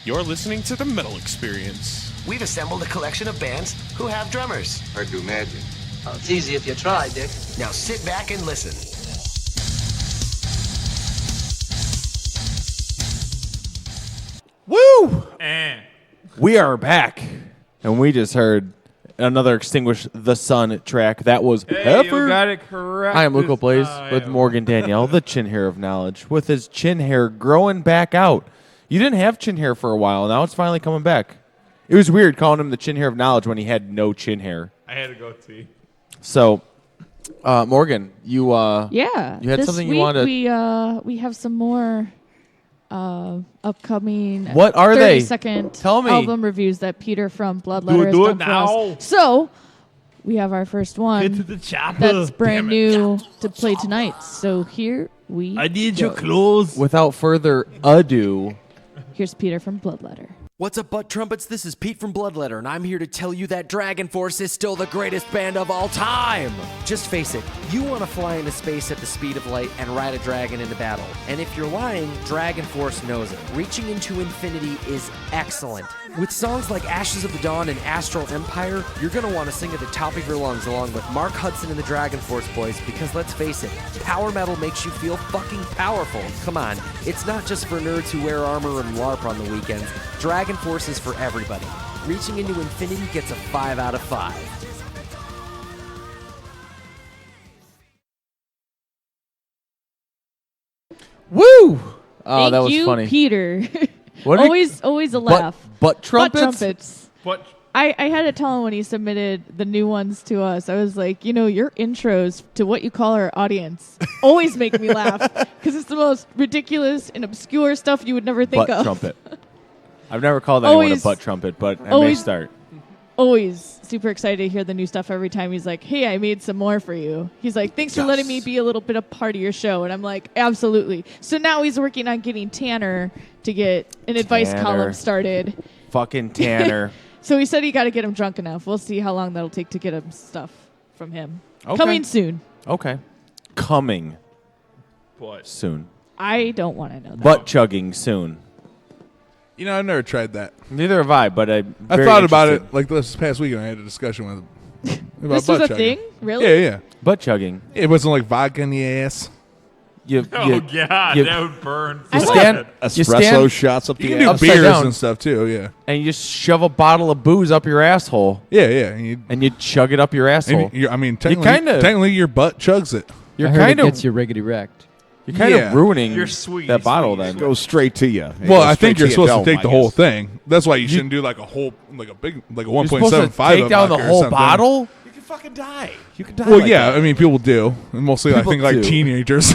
Speaker 11: You're listening to The Metal Experience.
Speaker 15: We've assembled a collection of bands who have drummers.
Speaker 16: I do magic. Well, it's easy if you try, Dick.
Speaker 15: Now sit back and listen.
Speaker 2: Woo! We are back, and we just heard another Extinguish the Sun track. That was Heifer.
Speaker 4: You got it correct.
Speaker 2: I am Luco
Speaker 4: this
Speaker 2: Blaze
Speaker 4: time.
Speaker 2: with Morgan Danielle, the chin hair of knowledge, with his chin hair growing back out. You didn't have chin hair for a while. Now it's finally coming back. It was weird calling him the chin hair of knowledge when he had no chin hair.
Speaker 4: I had to go T.
Speaker 2: So, Morgan, you
Speaker 3: you
Speaker 2: had
Speaker 3: this
Speaker 2: something
Speaker 3: week
Speaker 2: you wanted to...
Speaker 3: we have some more upcoming
Speaker 2: What are they?
Speaker 3: 30-second
Speaker 2: Tell me.
Speaker 3: album reviews that Peter from Bloodletter has
Speaker 4: Do
Speaker 3: done
Speaker 4: it
Speaker 3: for
Speaker 4: now.
Speaker 3: us. So we have our first one
Speaker 4: Get to the chopper.
Speaker 3: that's brand new to play tonight. So here we
Speaker 4: I need
Speaker 3: go.
Speaker 4: your clothes.
Speaker 2: Without further ado,
Speaker 3: Here's Peter from Bloodletter.
Speaker 17: What's up, butt trumpets? This is Pete from Bloodletter, and I'm here to tell you that Dragon Force is still the greatest band of all time! Just face it, you want to fly into space at the speed of light and ride a dragon into battle. And if you're lying, Dragon Force knows it. Reaching into Infinity is excellent. With songs like Ashes of the Dawn and Astral Empire, you're going to want to sing at the top of your lungs along with Mark Hudson and the Dragon Force boys, because let's face it, power metal makes you feel fucking powerful. Come on, it's not just for nerds who wear armor and LARP on the weekends. Dragon Force is for everybody. Reaching into Infinity gets a 5 out of 5.
Speaker 2: woo! Oh,
Speaker 3: Thank
Speaker 2: that was
Speaker 3: you,
Speaker 2: funny.
Speaker 3: Peter.
Speaker 2: What did
Speaker 3: always a laugh.
Speaker 2: Butt trumpets?
Speaker 3: Butt trumpets.
Speaker 4: What?
Speaker 3: I had to tell him when he submitted the new ones to us. I was like, your intros to what you call our audience always make me laugh because it's the most ridiculous and obscure stuff you would never think
Speaker 2: Butt
Speaker 3: of.
Speaker 2: trumpet. I've never called anyone a
Speaker 3: Always-
Speaker 2: butt trumpet, but I may
Speaker 3: always-
Speaker 2: start.
Speaker 3: Always super excited to hear the new stuff every time. He's like, hey, I made some more for you. He's like, thanks for letting me be a little bit a part of your show. And I'm like, absolutely. So now he's working on getting Tanner to get an advice
Speaker 2: Tanner.
Speaker 3: column started.
Speaker 2: Fucking Tanner.
Speaker 3: So he said he got to get him drunk enough. We'll see how long that'll take to get him stuff from him.
Speaker 2: Okay.
Speaker 3: Coming soon.
Speaker 2: Okay. Coming
Speaker 4: What?
Speaker 2: soon.
Speaker 3: I don't want to know that.
Speaker 2: Butt chugging soon.
Speaker 8: You know, I've never tried that.
Speaker 2: Neither have I, but
Speaker 8: I thought about it like this past weekend. I had a discussion with him about
Speaker 3: This
Speaker 8: butt
Speaker 3: was a
Speaker 8: chugging.
Speaker 3: thing? Really?
Speaker 8: Yeah, yeah.
Speaker 2: Butt chugging.
Speaker 8: It wasn't like vodka in the ass.
Speaker 2: You,
Speaker 4: Oh, God, that would burn.
Speaker 2: You
Speaker 4: so
Speaker 2: stand,
Speaker 4: bad.
Speaker 2: you
Speaker 9: Espresso
Speaker 2: stand
Speaker 9: shots up
Speaker 8: You
Speaker 9: the
Speaker 8: can do
Speaker 9: ass.
Speaker 2: upside
Speaker 8: beers
Speaker 2: down.
Speaker 8: and stuff too. Yeah,
Speaker 2: and you just shove a bottle of booze up your asshole.
Speaker 8: yeah, yeah. And
Speaker 2: you chug it up your asshole.
Speaker 8: I mean,
Speaker 2: kinda-
Speaker 8: technically, your butt chugs it.
Speaker 2: You're
Speaker 18: I heard
Speaker 2: kind
Speaker 18: it
Speaker 2: of
Speaker 18: gets you riggedy wrecked.
Speaker 2: you're kind
Speaker 8: Yeah.
Speaker 2: of ruining
Speaker 4: You're sweet,
Speaker 2: that bottle.
Speaker 4: sweet.
Speaker 2: Then
Speaker 9: Goes straight to you.
Speaker 8: Well, I think you're supposed to take the whole thing. That's why you shouldn't do like a whole, like a big, like a
Speaker 2: you're supposed to
Speaker 8: 1.75.
Speaker 2: take down the whole bottle.
Speaker 9: You can fucking die. You can die.
Speaker 8: Well,
Speaker 9: like
Speaker 8: yeah.
Speaker 9: that.
Speaker 8: I mean, people do, and mostly
Speaker 2: People
Speaker 8: I think like
Speaker 2: do.
Speaker 8: teenagers.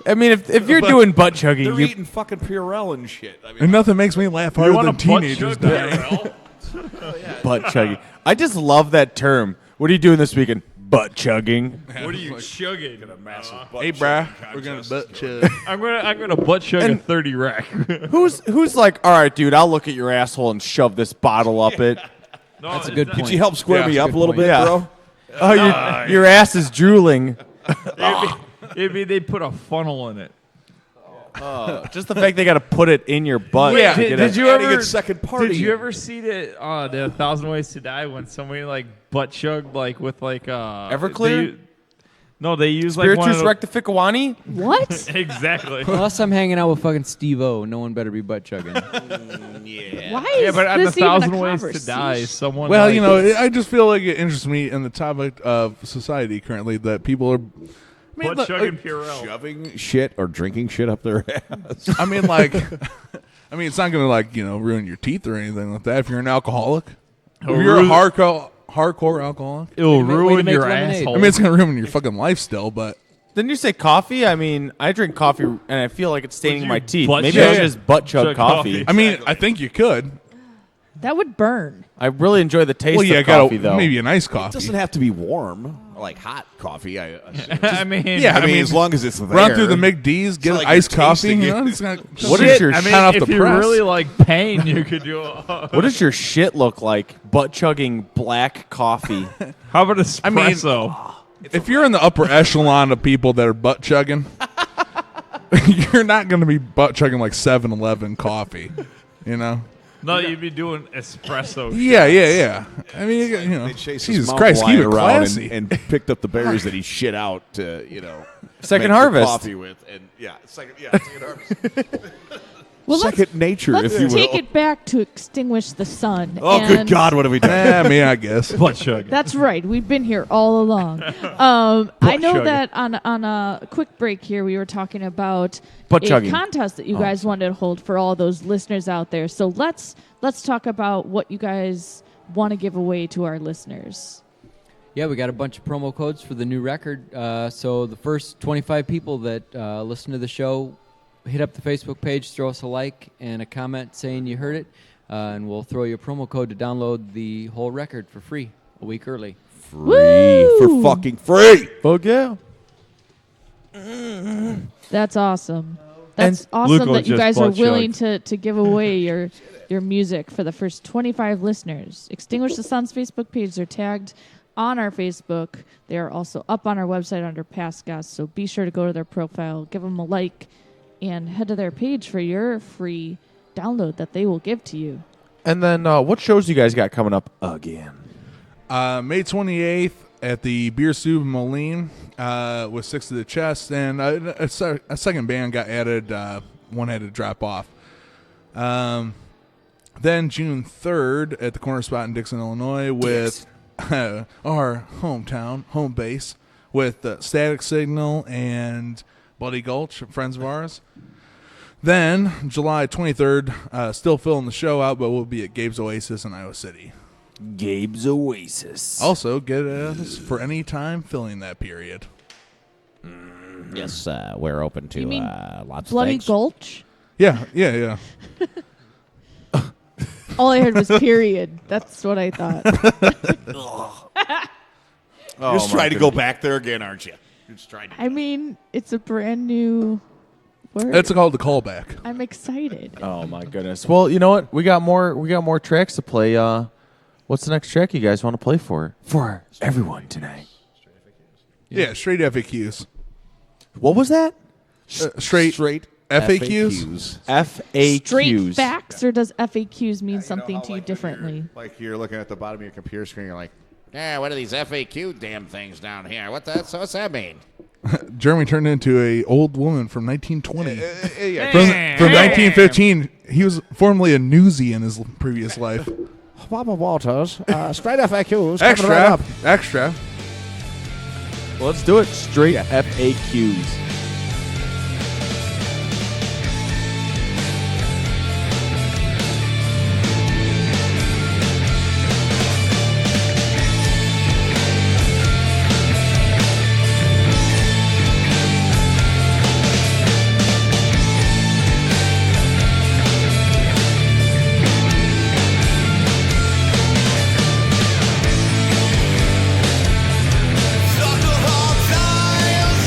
Speaker 2: I mean, if you're doing butt chugging,
Speaker 9: They're
Speaker 2: you
Speaker 9: eating fucking Purell and shit. I mean,
Speaker 8: And nothing makes me laugh
Speaker 4: You
Speaker 8: harder
Speaker 4: want
Speaker 8: than
Speaker 4: a butt
Speaker 8: teenagers
Speaker 4: chug
Speaker 8: dying.
Speaker 4: Purell?
Speaker 2: butt chugging. I just love that term. What are you doing this weekend? Butt chugging.
Speaker 4: What are you chugging?
Speaker 8: Hey, bruh, we're gonna butt chug.
Speaker 4: I'm gonna butt chug a
Speaker 2: And-
Speaker 4: 30 rack.
Speaker 2: Who's like, all right, dude, I'll look at your asshole and shove this bottle up it.
Speaker 4: No,
Speaker 18: That's a
Speaker 4: it's
Speaker 18: good
Speaker 4: not-
Speaker 18: point.
Speaker 9: could you help square
Speaker 8: Yeah,
Speaker 9: me
Speaker 8: that's a
Speaker 9: up a
Speaker 8: good
Speaker 9: little
Speaker 8: point.
Speaker 9: bit,
Speaker 2: Yeah.
Speaker 9: bro?
Speaker 2: Oh, your ass is drooling.
Speaker 4: It'd be they put a funnel in it.
Speaker 2: Just the fact they got to put it in your butt.
Speaker 4: Yeah.
Speaker 2: to get
Speaker 4: Did
Speaker 2: it.
Speaker 4: you
Speaker 9: Adding
Speaker 4: ever
Speaker 9: a second party.
Speaker 4: Did you ever see the 1,000 Ways to Die when somebody like butt chugged like with like
Speaker 2: Everclear?
Speaker 4: They use like one
Speaker 2: Spiritus
Speaker 4: of
Speaker 2: rectificawani?
Speaker 3: What?
Speaker 4: exactly.
Speaker 12: Unless I'm hanging out with fucking Steve-O, no one better be butt chugging.
Speaker 3: Why is
Speaker 4: Yeah, but on the
Speaker 3: this even a
Speaker 4: 1,000 Ways to Die,
Speaker 3: conversation?
Speaker 4: someone
Speaker 8: Well,
Speaker 4: like,
Speaker 8: you know, I just feel like it interests me in the topic of society currently that people are. I mean,
Speaker 4: butt chugging
Speaker 8: like,
Speaker 4: Purell.
Speaker 9: Shoving shit or drinking shit up their ass.
Speaker 8: I mean, like, I mean, it's not going to like ruin your teeth or anything like that. If you're an alcoholic, if you're a hardcore alcoholic,
Speaker 4: It'll
Speaker 12: Way to
Speaker 4: ruin
Speaker 12: make
Speaker 4: your
Speaker 12: lemonade.
Speaker 4: asshole.
Speaker 8: I mean, it's going to ruin your fucking life still. But
Speaker 2: Didn't you say coffee? I mean, I drink coffee and I feel like it's staining
Speaker 4: Would
Speaker 2: my
Speaker 4: you
Speaker 2: teeth.
Speaker 4: butt
Speaker 2: Maybe
Speaker 8: chug?
Speaker 2: I should just butt chug
Speaker 4: Chug
Speaker 2: coffee.
Speaker 4: coffee.
Speaker 8: I mean, I think you could.
Speaker 3: That would burn.
Speaker 2: I really enjoy the taste
Speaker 8: Well, yeah,
Speaker 2: of coffee,
Speaker 8: got
Speaker 2: though.
Speaker 8: maybe a nice
Speaker 9: It
Speaker 8: coffee.
Speaker 9: doesn't have to be warm, like hot coffee.
Speaker 4: I mean,
Speaker 8: Yeah,
Speaker 9: I mean, as long as it's there.
Speaker 8: Run through the McD's, get
Speaker 9: not
Speaker 8: an
Speaker 9: like
Speaker 8: iced
Speaker 9: you're
Speaker 8: coffee.
Speaker 9: tasting
Speaker 8: You know,
Speaker 9: it.
Speaker 8: it's not,
Speaker 2: What is your
Speaker 4: I mean,
Speaker 8: hot off
Speaker 4: if
Speaker 8: the
Speaker 4: you
Speaker 8: press.
Speaker 4: really like pain, you could do.
Speaker 2: What does your shit look like? Butt chugging black coffee.
Speaker 4: How about espresso?
Speaker 8: If you're in the upper echelon of people that are butt chugging, you're not going to be butt chugging like 7-Eleven coffee. You know.
Speaker 4: No, you'd be doing espresso.
Speaker 8: Yeah. I mean, you know,
Speaker 9: They chased
Speaker 8: Jesus
Speaker 9: this
Speaker 8: Christ,
Speaker 9: mountain
Speaker 8: keep it
Speaker 9: lion around
Speaker 8: classy.
Speaker 9: and picked up the berries that he shit out to,
Speaker 2: Second
Speaker 9: make the
Speaker 2: harvest.
Speaker 9: coffee with, and second harvest.
Speaker 3: Well,
Speaker 9: Second nature,
Speaker 3: let's
Speaker 9: if you will.
Speaker 3: take it back to Extinguish the Sun.
Speaker 9: Oh, good
Speaker 3: and
Speaker 9: God, what have we done?
Speaker 8: Me, I guess.
Speaker 4: Blood sugar.
Speaker 3: That's right. We've been here all along. I know
Speaker 4: sugar.
Speaker 3: that on a quick break here, we were talking about
Speaker 2: Butt
Speaker 3: a
Speaker 2: chugging.
Speaker 3: contest that you guys wanted to hold for all those listeners out there. So let's talk about what you guys want to give away to our listeners.
Speaker 5: Yeah, we got a bunch of promo codes for the new record. So the first 25 people that listen to the show, hit up the Facebook page, throw us a like and a comment saying you heard it, and we'll throw you a promo code to download the whole record for free a week early.
Speaker 9: Free. For fucking free.
Speaker 2: Fuck yeah.
Speaker 3: That's awesome. That's awesome
Speaker 4: Luco
Speaker 3: that you
Speaker 4: just
Speaker 3: guys are
Speaker 4: butt
Speaker 3: willing to give away your music for the first 25 listeners. Extinguish the Sun's Facebook page are tagged on our Facebook. They are also up on our website under past guests, so be sure to go to their profile, give them a like, and head to their page for your free download that they will give to you.
Speaker 2: And then what shows you guys got coming up again?
Speaker 8: May 28th at the Beer Soup Moline with Six to the Chest, and a second band got added. One had to drop off. Then June 3rd at the Corner Spot in Dixon, Illinois with our home base with Static Signal and Bloody Gulch, friends of ours. Then July 23rd, still filling the show out, but we'll be at Gabe's Oasis in Iowa City.
Speaker 2: Gabe's Oasis.
Speaker 8: Also, get us for any time filling that period.
Speaker 18: Yes, we're open to
Speaker 3: You mean
Speaker 18: lots
Speaker 3: Bloody
Speaker 18: of things.
Speaker 3: Gulch?
Speaker 8: Yeah.
Speaker 3: All I heard was period. That's what I thought.
Speaker 9: You're just trying to go back there again, aren't you? You're just trying to.
Speaker 3: I mean, it's a brand new word.
Speaker 8: It's called the callback.
Speaker 3: I'm excited.
Speaker 2: Oh my goodness. Well, you know what? We got more tracks to play. What's the next track you guys want to play for everyone tonight?
Speaker 8: Yeah, straight FAQs.
Speaker 2: What was that?
Speaker 8: Straight FAQs.
Speaker 2: FAQs.
Speaker 3: Straight facts, or does FAQs mean something to you differently?
Speaker 7: Like you're looking at the bottom of your computer screen, you're like,
Speaker 18: Yeah, what are these FAQ damn things down here? What's that mean?
Speaker 8: Jeremy turned into a old woman from 1920.
Speaker 7: yeah.
Speaker 8: From 1915, he was formerly a newsie in his previous life.
Speaker 18: Barbara Walters, straight FAQs. coming right up.
Speaker 8: Extra.
Speaker 2: Well, let's do it. Straight FAQs.
Speaker 10: Such a hard times.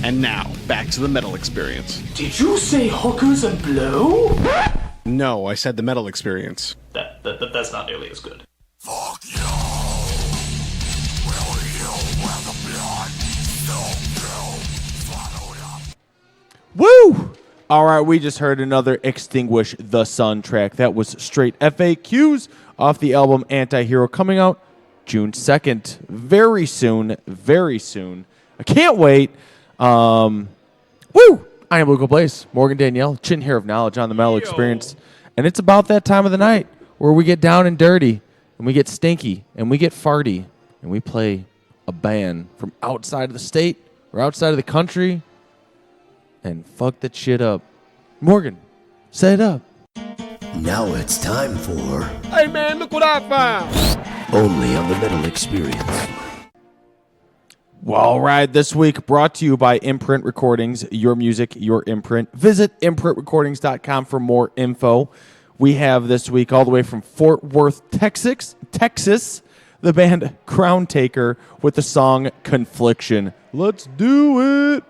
Speaker 1: And now, back to the metal experience.
Speaker 14: Did you say hookers and blow?
Speaker 1: No, I said the metal experience.
Speaker 14: That's not nearly as good.
Speaker 2: Woo! All right, we just heard another Extinguish the Sun track. That was straight FAQs off the album Anti-Hero, coming out June 2nd. Very soon, very soon. I can't wait. Woo! I am Luca Blaze, Morgan Danielle, chin hair of knowledge on the metal experience. And it's about that time of the night where we get down and dirty, and we get stinky, and we get farty, and we play a band from outside of the state or outside of the country and fuck that shit up. Morgan, set it up.
Speaker 15: Now it's time for
Speaker 14: Hey man, look what I found!
Speaker 15: Only on the Metal Experience.
Speaker 2: Well, all right, this week brought to you by Imprint Recordings, your music, your imprint. Visit imprintrecordings.com for more info. We have this week all the way from Fort Worth, Texas, the band Crown Taker with the song Confliction. Let's do it.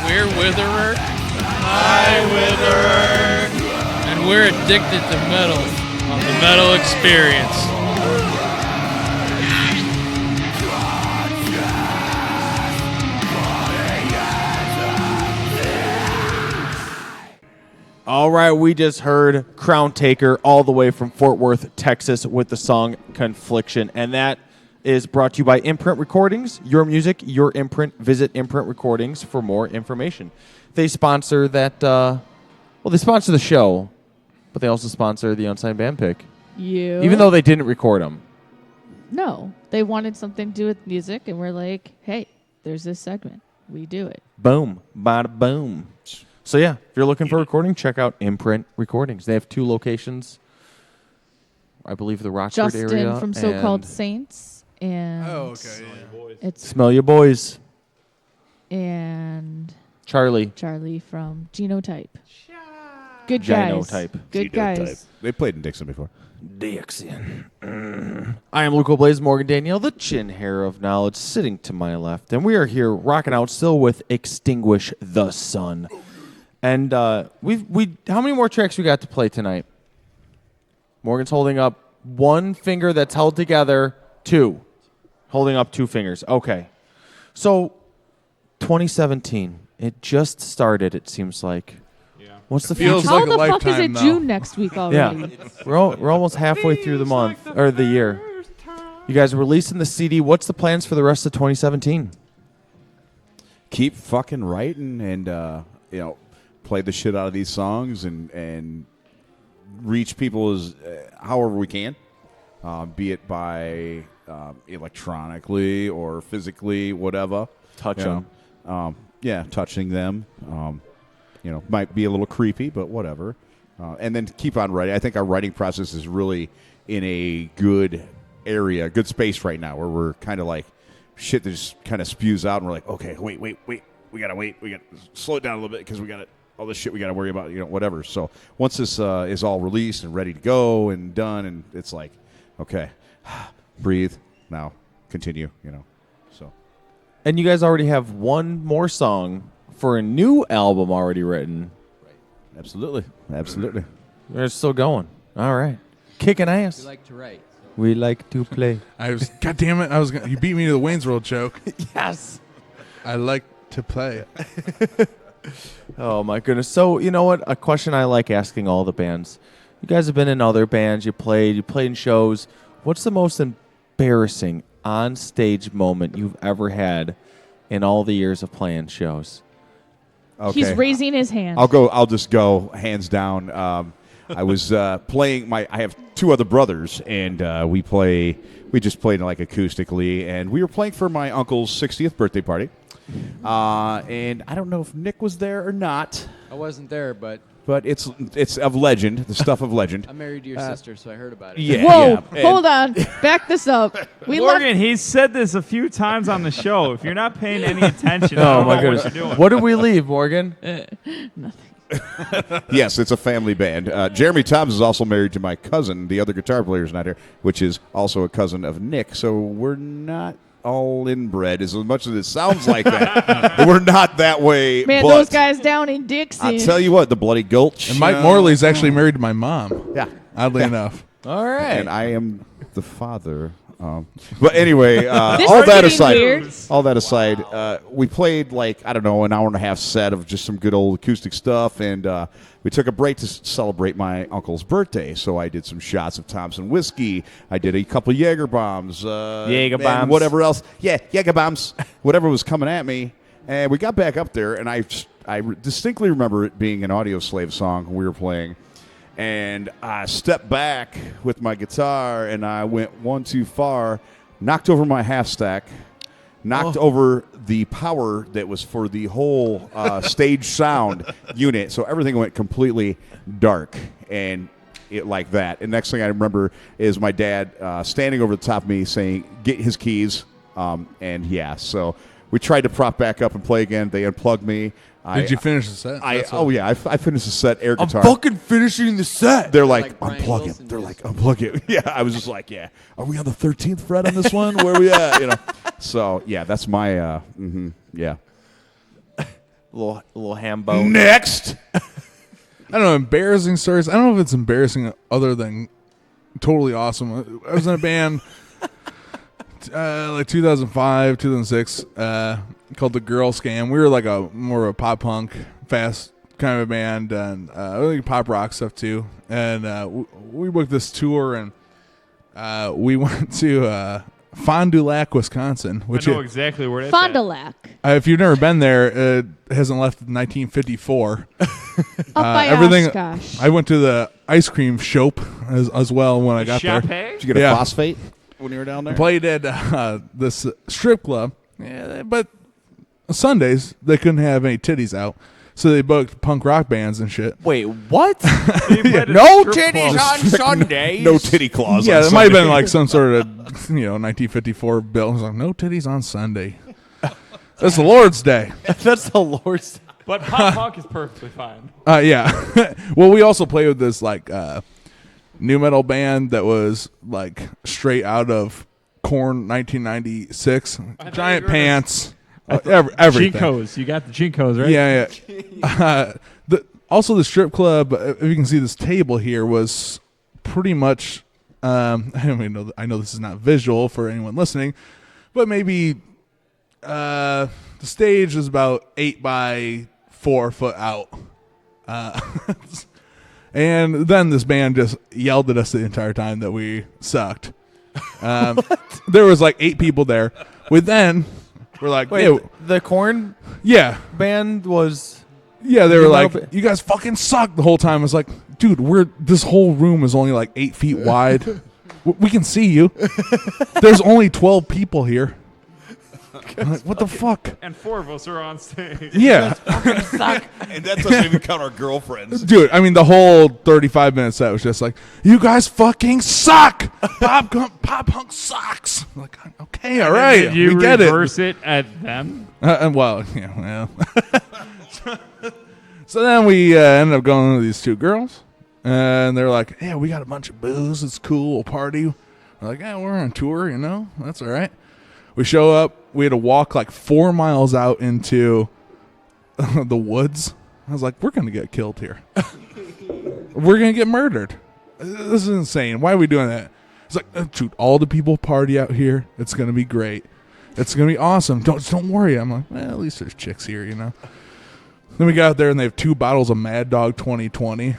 Speaker 19: We're Witherer. Hi, Witherer. And we're addicted to metal on the Metal Experience.
Speaker 2: All right, we just heard Crown Taker all the way from Fort Worth, Texas with the song Confliction. And that is brought to you by Imprint Recordings, your music, your imprint. Visit Imprint Recordings for more information. They sponsor that, they sponsor the show, but they also sponsor the Unsigned Band Pick.
Speaker 3: Yeah.
Speaker 2: Even though they didn't record them.
Speaker 3: No, they wanted something to do with music, and we're like, hey, there's this segment. We do it.
Speaker 2: Boom. Bada boom. So, yeah, if you're looking for recording, check out Imprint Recordings. They have 2 locations. I believe the Rockford area.
Speaker 3: Justin from So-Called
Speaker 2: and
Speaker 3: Saints. And it's
Speaker 2: Smell Your Boys.
Speaker 3: And
Speaker 2: Charlie
Speaker 3: from Genotype. Good guys.
Speaker 2: Genotype.
Speaker 3: Good guys.
Speaker 9: They played in Dixon before.
Speaker 2: Dixon. I am Luco Blaze, Morgan Danielle, the chin hair of knowledge, sitting to my left. And we are here rocking out still with Extinguish the Sun. And we how many more tracks we got to play tonight? Morgan's holding up 1 finger that's held together, 2. Holding up 2 fingers. Okay. So 2017. It just started, it seems like. Yeah. What's the
Speaker 8: Feels
Speaker 2: future?
Speaker 8: like
Speaker 3: How
Speaker 8: a
Speaker 3: the fuck is
Speaker 8: lifetime
Speaker 3: it
Speaker 8: now.
Speaker 3: June next week already?
Speaker 2: Yeah. We're almost halfway through the month or the year. You guys are releasing the CD. What's the plans for the rest of 2017?
Speaker 9: Keep fucking writing and play the shit out of these songs and reach people as however we can, be it by electronically or physically, whatever.
Speaker 2: Touch them.
Speaker 9: Touching them. Might be a little creepy, but whatever. And then keep on writing. I think our writing process is really in a good area, good space right now, where we're kind of like shit that just kind of spews out, and we're like, okay, wait, we gotta wait, we gotta slow it down a little bit because we got all this shit we gotta worry about, whatever. So once this is all released and ready to go and done, and it's like, okay, breathe, now continue, So,
Speaker 2: and you guys already have 1 more song for a new album already written.
Speaker 9: Right. Absolutely.
Speaker 2: They're still going. All right, kicking ass.
Speaker 5: We like to write.
Speaker 2: We like to play.
Speaker 8: God damn it! You beat me to the Wayne's World joke.
Speaker 2: Yes.
Speaker 8: I like to play.
Speaker 2: Oh my goodness. So you know what? A question I like asking all the bands. You guys have been in other bands. You played in shows. What's the most embarrassing on-stage moment you've ever had in all the years of playing shows?
Speaker 9: Okay.
Speaker 3: He's raising his hand.
Speaker 9: I'll just go hands down. I was playing I have 2 other brothers, and we just played like acoustically, and we were playing for my uncle's 60th birthday party. And I don't know if Nick was there or not.
Speaker 5: I wasn't there, but
Speaker 9: it's of legend, the stuff of legend.
Speaker 5: I'm married to your sister, so I heard about it.
Speaker 9: Yeah.
Speaker 3: Whoa,
Speaker 9: yeah.
Speaker 3: hold on. Back this up.
Speaker 4: Morgan, he's said this a few times on the show. If you're not paying any attention, I
Speaker 2: Oh
Speaker 4: don't
Speaker 2: my
Speaker 4: know
Speaker 2: goodness.
Speaker 4: what you're doing.
Speaker 2: What did we leave, Morgan?
Speaker 3: Nothing.
Speaker 9: Yes, it's a family band. Jeremy Toms is also married to my cousin. The other guitar player is not here, which is also a cousin of Nick. So we're not all inbred as much as it sounds like that. We're not that way.
Speaker 3: Man,
Speaker 9: but
Speaker 3: those guys down in Dixon.
Speaker 9: I'll tell you what, the Bloody Gulch.
Speaker 8: And Mike Morley's actually married to my mom.
Speaker 9: Yeah.
Speaker 8: Oddly enough.
Speaker 2: All right.
Speaker 9: And I am the father. But anyway,
Speaker 3: This
Speaker 9: all
Speaker 3: is
Speaker 9: that
Speaker 3: getting
Speaker 9: aside,
Speaker 3: weird.
Speaker 9: we played like, I don't know, an hour and a half set of just some good old acoustic stuff, and we took a break to celebrate my uncle's birthday. So I did some shots of Thompson whiskey. I did a couple Jaeger bombs. And whatever else. Yeah, Jaeger bombs. Whatever was coming at me. And we got back up there, and I distinctly remember it being an Audio Slave song we were playing. And I stepped back with my guitar, and I went one too far, knocked over my half stack, knocked over the power that was for the whole stage sound unit. So everything went completely dark and it like that. And next thing I remember is my dad standing over the top of me saying, "Get his keys." So we tried to prop back up and play again. They unplugged me.
Speaker 8: Did you finish the set?
Speaker 9: I finished the set air guitar.
Speaker 2: I'm fucking finishing the set.
Speaker 9: They're like unplug it. They're like, unplug it. Yeah, I was just like, yeah. Are we on the 13th fret on this one? Where are we at? So yeah, that's my yeah.
Speaker 2: Little hambo.
Speaker 9: Next.
Speaker 8: I don't know, embarrassing stories. I don't know if it's embarrassing other than totally awesome. I was in a band like 2005, 2006, called The Girl Scam. We were like more of a pop punk, fast kind of a band, and like pop rock stuff too. And we booked this tour, and we went to Fond du Lac, Wisconsin. Which
Speaker 4: I know exactly where that's
Speaker 3: Fond du
Speaker 4: at.
Speaker 3: Lac.
Speaker 8: If you've never been there, it hasn't left 1954.
Speaker 3: Up by
Speaker 8: everything.
Speaker 3: Oshkosh.
Speaker 8: I went to the ice cream shop as well when I got there.
Speaker 4: Chape?
Speaker 9: Did you get a phosphate? when you were down there?
Speaker 8: Played at this strip club, but Sundays they couldn't have any titties out, so they booked punk rock bands and shit.
Speaker 2: Wait, what?
Speaker 18: No titties on Sundays.
Speaker 9: No titty clause.
Speaker 8: Yeah,
Speaker 9: on
Speaker 8: it might have been
Speaker 9: Sunday.
Speaker 8: like some sort of 1954 bill. It was like, no titties on Sunday. That's the Lord's Day.
Speaker 2: That's the Lord's Day.
Speaker 4: But pop punk is perfectly fine.
Speaker 8: Yeah. Well, we also played with this like new metal band that was like straight out of Korn 1996. Giant pants. Everything.
Speaker 4: Jinkos. You got the Jinkos, right?
Speaker 8: Yeah. Also, the strip club, if you can see this table here, was pretty much. I don't even know. I know this is not visual for anyone listening, but maybe the stage is about 8 by 4 foot out. And then this band just yelled at us the entire time that we sucked. There was like 8 people there. We're like,
Speaker 2: Wait,
Speaker 8: yeah,
Speaker 2: the Korn
Speaker 8: yeah,
Speaker 2: band was.
Speaker 8: yeah. They were
Speaker 2: New
Speaker 8: like,
Speaker 2: metal
Speaker 8: you guys fucking suck the whole time. I was like, dude, this whole room is only like 8 feet wide. We can see you. There's only 12 people here. I'm like, what the fuck?
Speaker 4: And 4 of us are on stage.
Speaker 8: Yeah.
Speaker 9: And that doesn't even count our girlfriends.
Speaker 8: Dude, I mean, the whole 35-minute set was just like, you guys fucking suck. Pop punk sucks. I'm like, okay, all right.
Speaker 4: Did you
Speaker 8: we get
Speaker 4: reverse it at them?
Speaker 8: Well, yeah, well. So then we ended up going to these 2 girls, and they're like, yeah, we got a bunch of booze. It's cool. We'll party. We're like, yeah, we're on tour, That's all right. We show up. We had to walk like 4 miles out into the woods. I was like, we're going to get killed here. We're going to get murdered. This is insane. Why are we doing that? It's like, dude, all the people party out here. It's going to be great. It's going to be awesome. Don't worry. I'm like, well, at least there's chicks here, Then we got out there and they have 2 bottles of Mad Dog 2020.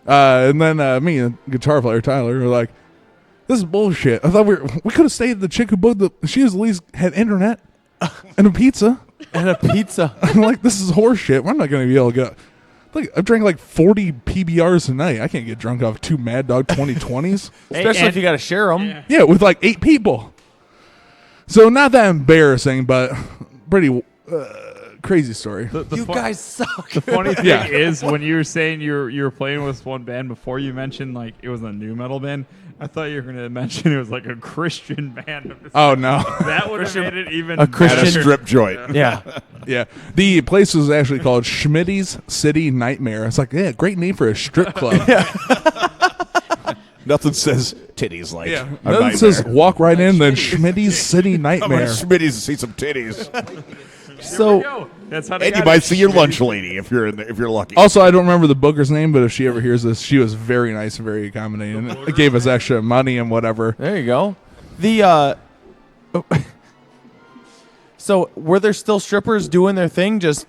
Speaker 8: And then me and guitar player Tyler were like, this is bullshit. I thought we could have stayed at the chick who booked she at least had internet and a pizza.
Speaker 2: And a pizza.
Speaker 8: I'm like, this is horse shit. I'm not going to be able to get. Like, I've drank like 40 PBRs a night. I can't get drunk off 2 Mad Dog 2020s.
Speaker 2: Especially if you got to share them.
Speaker 8: Yeah, with like 8 people. So not that embarrassing, but pretty crazy story.
Speaker 2: You guys suck.
Speaker 4: The funny thing
Speaker 8: Yeah.
Speaker 4: is, when you were saying you were playing with one band before you mentioned like it was a new metal band, I thought you were going to mention it was like a Christian band.
Speaker 8: Oh, no.
Speaker 4: That would have made it even
Speaker 2: a Christian
Speaker 4: better.
Speaker 9: Strip joint.
Speaker 2: Yeah.
Speaker 8: Yeah. The place was actually called Schmitty's City Nightmare. It's like, yeah, great name for a strip club.
Speaker 9: Nothing says titties like
Speaker 8: Yeah.
Speaker 9: a
Speaker 8: Nothing
Speaker 9: nightmare.
Speaker 8: says walk right in, then Schmitty's City
Speaker 9: I'm
Speaker 8: Nightmare.
Speaker 9: at Schmitty's to see some titties.
Speaker 2: So,
Speaker 4: That's how they
Speaker 9: And you
Speaker 4: got
Speaker 9: might
Speaker 4: it.
Speaker 9: see your lunch lady if you're lucky.
Speaker 8: Also, I don't remember the booker's name, but if she ever hears this, she was very nice and very accommodating. It gave us extra money and whatever.
Speaker 2: there you go. The So, were there still strippers doing their thing? Just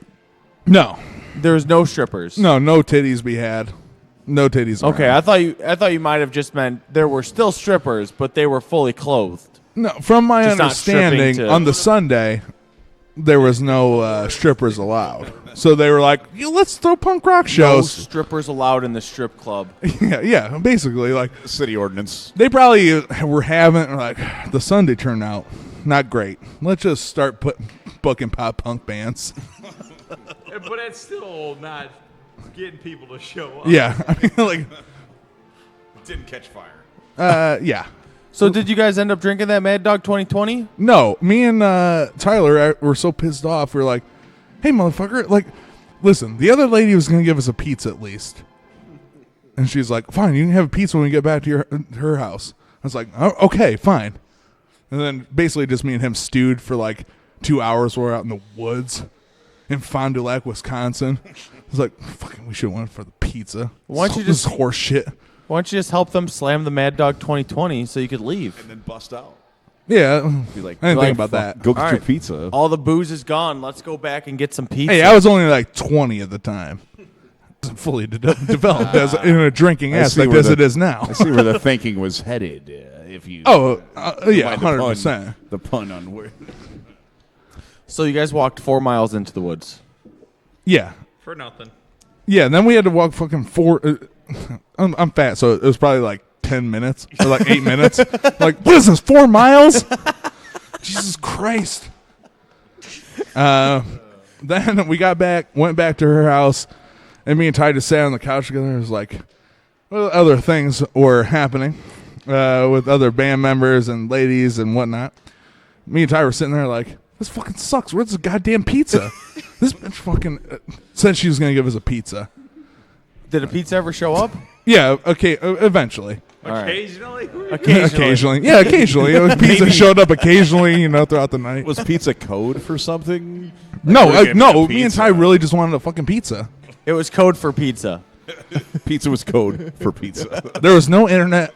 Speaker 8: No.
Speaker 2: there's no strippers.
Speaker 8: No titties be had. No titties.
Speaker 2: Okay,
Speaker 8: around.
Speaker 2: I thought you might have just meant there were still strippers, but they were fully clothed.
Speaker 8: No, from my
Speaker 2: Just not stripping
Speaker 8: understanding,
Speaker 2: to-
Speaker 8: on the Sunday, there was no strippers allowed. So they were like, let's throw punk rock
Speaker 2: No
Speaker 8: shows.
Speaker 2: strippers allowed in the strip club.
Speaker 8: yeah, basically, like,
Speaker 9: City ordinance.
Speaker 8: they probably were having, like, the Sunday turnout, not great. Let's just start booking pop punk bands.
Speaker 4: But it's still not getting people to show up.
Speaker 8: Yeah, I mean, like,
Speaker 9: Didn't catch fire.
Speaker 8: yeah.
Speaker 2: So did you guys end up drinking that Mad Dog 2020?
Speaker 8: No, me and Tyler were so pissed off. We were like, hey, motherfucker, like, listen, the other lady was going to give us a pizza at least. And she's like, fine, you can have a pizza when we get back to her house. I was like, oh, okay, fine. And then basically just me and him stewed for like 2 hours. We're out in the woods in Fond du Lac, Wisconsin. I was like, fucking, we should have went for the pizza.
Speaker 2: Why don't you
Speaker 8: This
Speaker 2: just
Speaker 8: is horse shit?
Speaker 2: Why don't you just help them slam the Mad Dog 2020 so you could leave?
Speaker 9: And then bust out.
Speaker 8: Yeah,
Speaker 9: Be like,
Speaker 8: I didn't
Speaker 2: like,
Speaker 8: think about that.
Speaker 9: Go get
Speaker 2: All
Speaker 9: your
Speaker 2: right.
Speaker 9: pizza.
Speaker 2: All the booze is gone. Let's go back and get some pizza.
Speaker 8: Hey, I was only like 20 at the time. Fully developed as in a drinking
Speaker 9: I see
Speaker 8: aspect
Speaker 9: where
Speaker 8: as
Speaker 9: the-
Speaker 8: it is now.
Speaker 9: I see where the thinking was headed. If you
Speaker 8: Yeah,
Speaker 9: mind
Speaker 8: 100%.
Speaker 9: the pun on word.
Speaker 2: So you guys walked 4 miles into the woods.
Speaker 8: Yeah.
Speaker 4: For nothing.
Speaker 8: Yeah, and then we had to walk fucking 4. I'm fat, so it was probably like 10 minutes or like 8 minutes. Like, what is this, 4 miles? Jesus Christ. Then we got back, went back to her house, and me and Ty just sat on the couch together. It was like, well, other things were happening with other band members and ladies and whatnot. Me and Ty were sitting there like, this fucking sucks. Where's the goddamn pizza? This bitch fucking said she was going to give us a pizza.
Speaker 2: Did a pizza ever show up?
Speaker 8: Yeah, okay, eventually.
Speaker 4: Occasionally?
Speaker 8: Occasionally. Yeah, occasionally. Pizza showed up occasionally, throughout the night.
Speaker 9: Was pizza code for something?
Speaker 8: No, me and Ty really just wanted a fucking pizza.
Speaker 2: It was code for pizza.
Speaker 9: Pizza was code for pizza.
Speaker 8: There was no internet,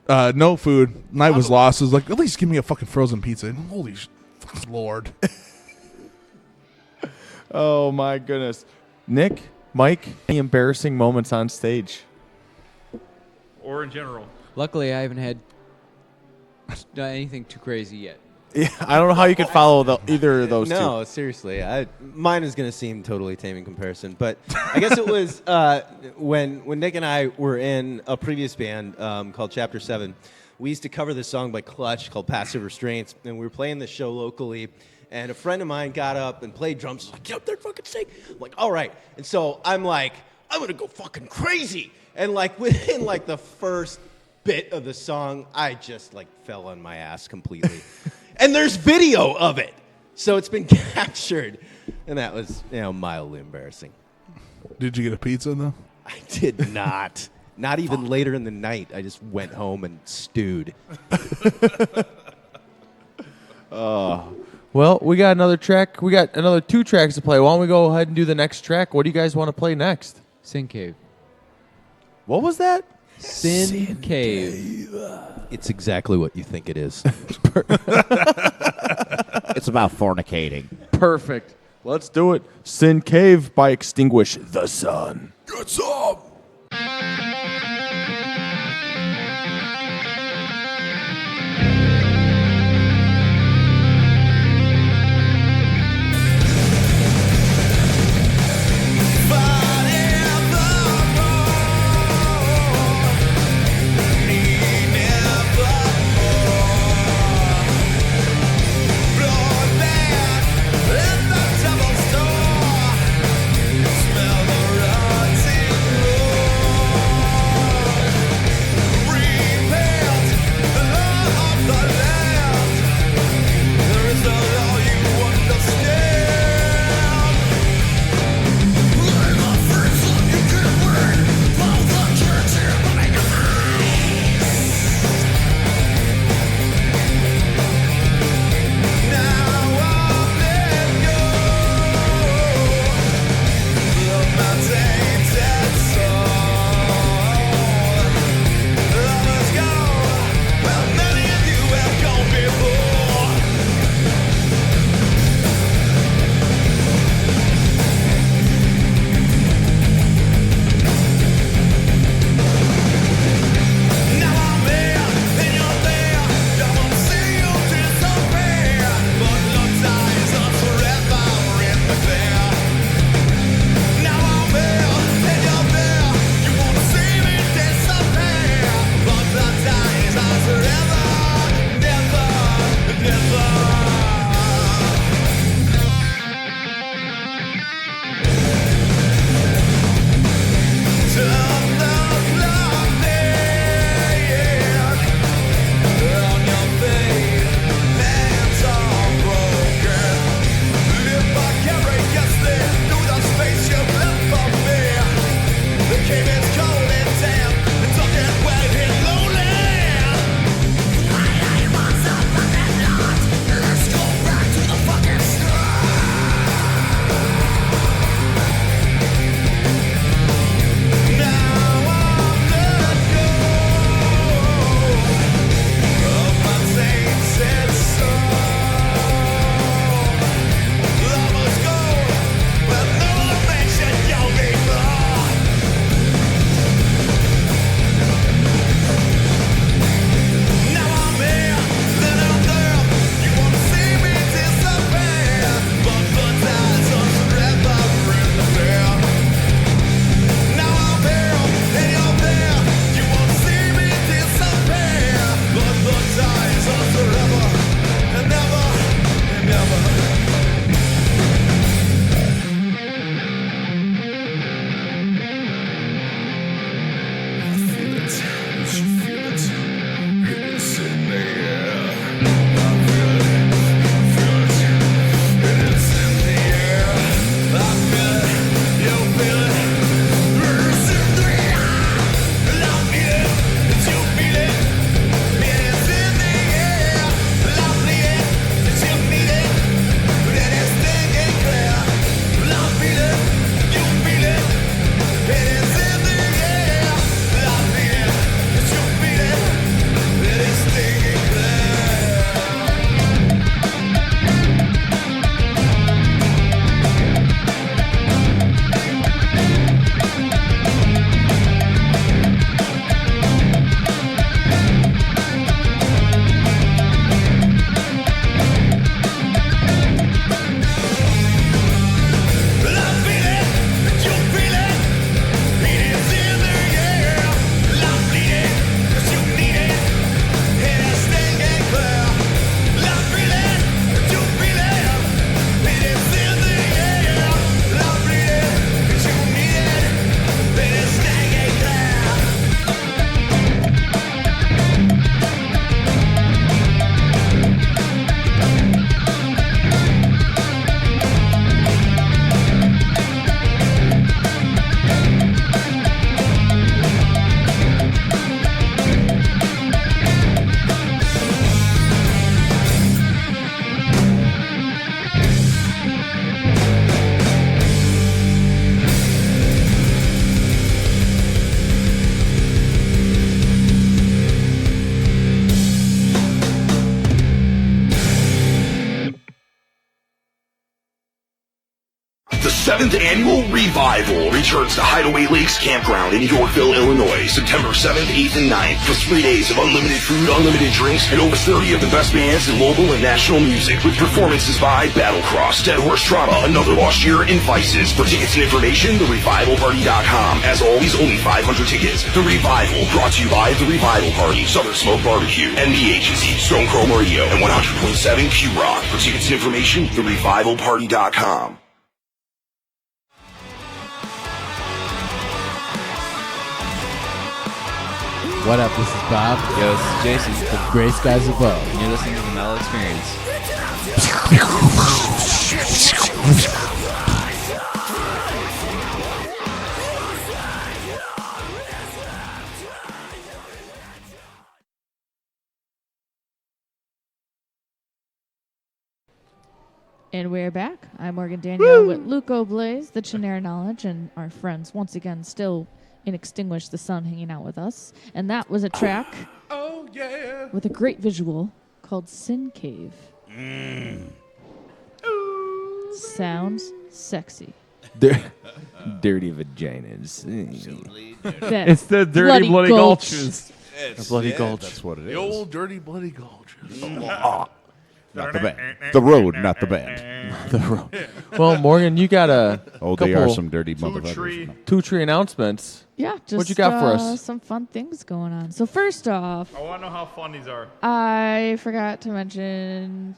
Speaker 8: no food. Night was lost. It was like, at least give me a fucking frozen pizza. Holy fucking Lord.
Speaker 2: Oh, my goodness. Nick, Mike, any embarrassing moments on stage?
Speaker 4: Or in general?
Speaker 12: Luckily, I haven't had anything too crazy yet.
Speaker 2: Yeah, I don't know how you could follow either of those two.
Speaker 6: No, seriously. Mine is going to seem totally tame in comparison. But I guess it was when Nick and I were in a previous band called Chapter 7. We used to cover this song by Clutch called Passive Restraints. And we were playing this show locally. And a friend of mine got up and played drums. He's like, get up there, fucking sing. I'm like, all right. And so I'm like, I'm going to go fucking crazy. And like within like the first bit of the song, I just like fell on my ass completely. And there's video of it. So it's been captured. And that was, mildly embarrassing.
Speaker 8: Did you get a pizza though?
Speaker 6: I did not. Not even later in the night. I just went home and stewed.
Speaker 2: Well, we got another track. We got another 2 tracks to play. Why don't we go ahead and do the next track? What do you guys want to play next?
Speaker 12: Sin Cave.
Speaker 2: What was that?
Speaker 12: Sin Cave.
Speaker 6: It's exactly what you think it is.
Speaker 18: It's about fornicating.
Speaker 2: Perfect. Let's do it. Sin Cave by Extinguish the Sun.
Speaker 10: Get some! Smell the rotting wood.
Speaker 20: 7th Annual Revival returns to Hideaway Lakes Campground in Yorkville, Illinois, September 7th, 8th, and 9th for 3 days of unlimited food, unlimited drinks, and over 30 of the best bands in local and national music with performances by Battlecross, Dead Horse Trauma, Another Lost Year, and Vices. For tickets and information, therevivalparty.com. As always, only 500 tickets. The Revival, brought to you by The Revival Party, Southern Smoke Barbecue, and the Agency, Stone Chrome Radio, and 100.7 Q-Rock. For tickets and information, therevivalparty.com.
Speaker 21: What up, this is Bob.
Speaker 12: Yo, this is Jason.
Speaker 21: The Gray Skies Above.
Speaker 12: And you're listening to the Metal Experience.
Speaker 3: And we're back. I'm Morgan Danielle with Luco Blaze, the Chinera Knowledge, and our friends once again still in Extinguish the Sun hanging out with us. And that was a track with a great visual called Sin Cave. Sounds sexy.
Speaker 2: Dirty vaginas.
Speaker 4: It's the dirty bloody gulches.
Speaker 2: The bloody gulch.
Speaker 9: That's what it is.
Speaker 8: The old dirty bloody gulches.
Speaker 9: Not the band. The road, not the band.
Speaker 2: The road. Well, Morgan, you got a
Speaker 9: they are some dirty motherfuckers.
Speaker 2: Two tree announcements.
Speaker 3: Yeah, just
Speaker 2: what you got for us?
Speaker 3: Some fun things going on. So first off,
Speaker 4: I want to know how fun these are.
Speaker 3: I forgot to mention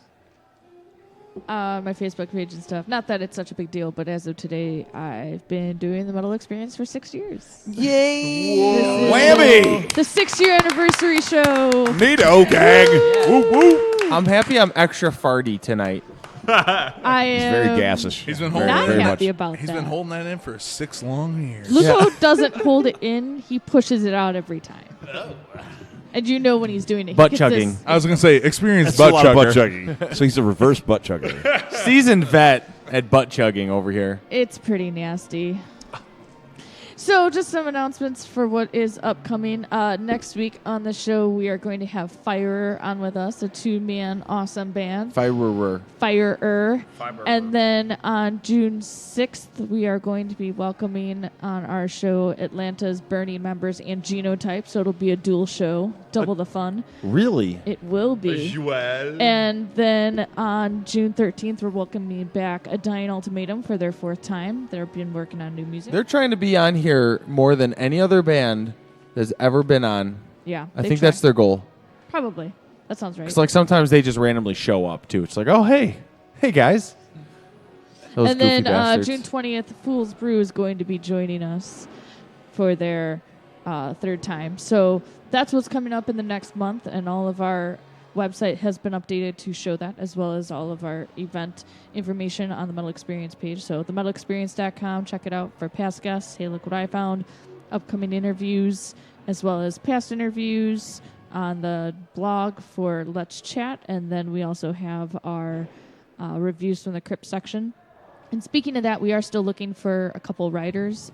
Speaker 3: my Facebook page and stuff. Not that it's such a big deal, but as of today, I've been doing the Metal Experience for 6 years.
Speaker 9: Yay! Whammy!
Speaker 3: The 6-year anniversary show.
Speaker 9: Neato, gang. Woo woo.
Speaker 2: I'm happy I'm extra farty tonight.
Speaker 3: I am
Speaker 9: He's very gaseous.
Speaker 8: He's been holding
Speaker 3: not
Speaker 8: very
Speaker 3: happy
Speaker 8: much.
Speaker 3: about
Speaker 8: He's
Speaker 3: that.
Speaker 8: been holding that in for 6 long years.
Speaker 3: Luco doesn't hold it in. He pushes it out every time. And you know when he's doing it.
Speaker 2: Butt
Speaker 3: He gets
Speaker 2: chugging.
Speaker 3: this-
Speaker 8: I was gonna say experience
Speaker 9: That's
Speaker 8: butt
Speaker 9: a lot of butt
Speaker 8: chugger.
Speaker 9: chugging. So he's a reverse butt chugger.
Speaker 2: Seasoned vet at butt chugging over here.
Speaker 3: It's pretty nasty. So just some announcements for what is upcoming. Next week on the show, we are going to have Firer on with us, a 2-man awesome band.
Speaker 2: Firer.
Speaker 3: Firer. And then on June 6th, we are going to be welcoming on our show Atlanta's Burning members and Genotype. So it'll be a dual show, double the fun.
Speaker 2: Really?
Speaker 3: It will be. And then on June 13th, we're welcoming back A Dying Ultimatum for their 4th time. They've been working on new music.
Speaker 2: They're trying to be on here more than any other band that's ever been on.
Speaker 3: Yeah,
Speaker 2: I
Speaker 3: they
Speaker 2: think
Speaker 3: try.
Speaker 2: that's their goal.
Speaker 3: Probably. That sounds right.
Speaker 2: It's like sometimes they just randomly show up too. It's like, oh hey guys. Those
Speaker 3: and
Speaker 2: goofy
Speaker 3: then
Speaker 2: bastards.
Speaker 3: June 20th, Fool's Brew is going to be joining us for their 3rd time. So that's what's coming up in the next month, and all of our website has been updated to show that, as well as all of our event information on the Metal Experience page. So themetalexperience.com, check it out for past guests. Hey, look what I found. Upcoming interviews, as well as past interviews on the blog for Let's Chat. And then we also have our reviews from the Crypt section. And speaking of that, we are still looking for a couple writers.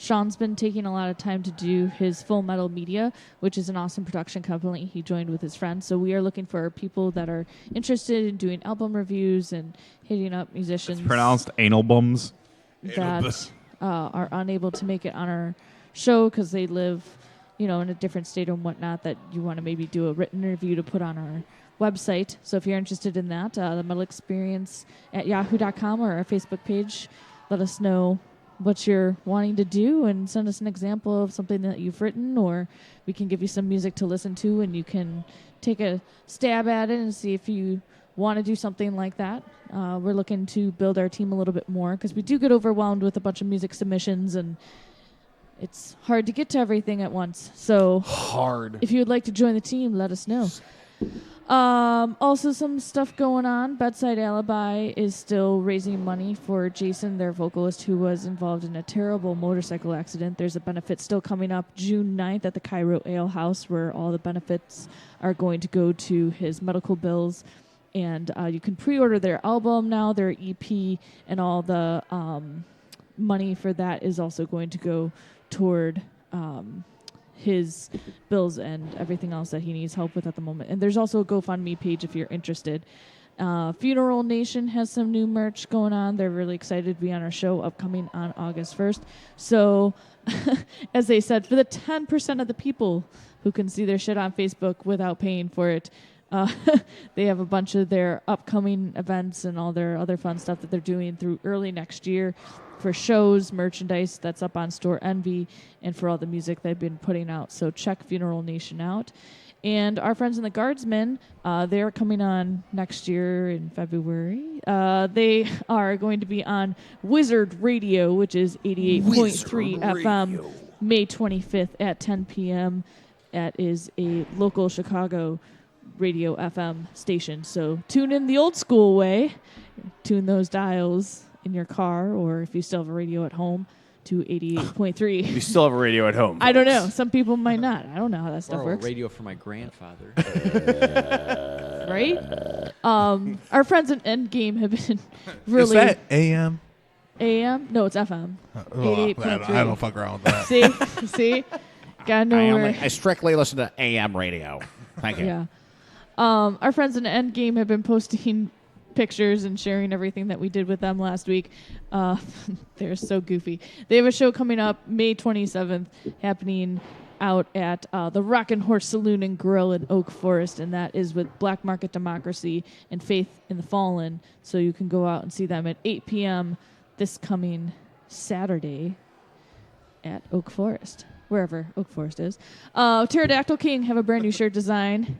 Speaker 3: Sean's been taking a lot of time to do his Full Metal Media, which is an awesome production company he joined with his friends. So we are looking for people that are interested in doing album reviews and hitting up musicians.
Speaker 4: It's pronounced anal bums.
Speaker 3: That are unable to make it on our show because they live, in a different state and whatnot, that you want to maybe do a written review to put on our website. So if you're interested in that, the Metal Experience at yahoo.com or our Facebook page, let us know what you're wanting to do and send us an example of something that you've written, or we can give you some music to listen to and you can take a stab at it and see if you want to do something like that. We're looking to build our team a little bit more because we do get overwhelmed with a bunch of music submissions and it's hard to get to everything at once. So
Speaker 2: hard.
Speaker 3: If you would like to join the team, let us know. Also some stuff going on. Bedside Alibi is still raising money for Jason, their vocalist, who was involved in a terrible motorcycle accident. There's a benefit still coming up June 9th at the Cairo Ale House where all the benefits are going to go to his medical bills. And you can pre-order their album now, their EP, and all the money for that is also going to go toward his bills and everything else that he needs help with at the moment. And there's also a GoFundMe page if you're interested. Funeral Nation has some new merch going on. They're really excited to be on our show upcoming on August 1st. So, as they said, for the 10% of the people who can see their shit on Facebook without paying for it, they have a bunch of their upcoming events and all their other fun stuff that they're doing through early next year for shows, merchandise that's up on Store Envy, and for all the music they've been putting out. So check Funeral Nation out. And our friends in the Guardsmen, they're coming on next year in February. They are going to be on Wizard Radio, which is 88.3 FM, May 25th at 10 p.m. That is a local Chicago radio FM station. So tune in the old school way. Tune those dials in your car, or if you still have a radio at home, to 88.3.
Speaker 2: You still have a radio at home.
Speaker 3: I don't know. Some people might not. I don't know how that stuff
Speaker 12: Or a
Speaker 3: works.
Speaker 12: radio for my grandfather.
Speaker 3: Right? Our friends at Endgame have been really...
Speaker 8: Is that AM?
Speaker 3: AM? No, it's FM. 88.3.
Speaker 8: I don't fuck around with that.
Speaker 3: See? Gotta know where...
Speaker 18: I strictly listen to AM radio. Thank you.
Speaker 3: Yeah. Our friends in Endgame have been posting pictures and sharing everything that we did with them last week. They're so goofy. They have a show coming up May 27th happening out at the Rockin' Horse Saloon and Grill in Oak Forest, and that is with Black Market Democracy and Faith in the Fallen. So you can go out and see them at 8 p.m. this coming Saturday at Oak Forest, wherever Oak Forest is. Pterodactyl King have a brand new shirt design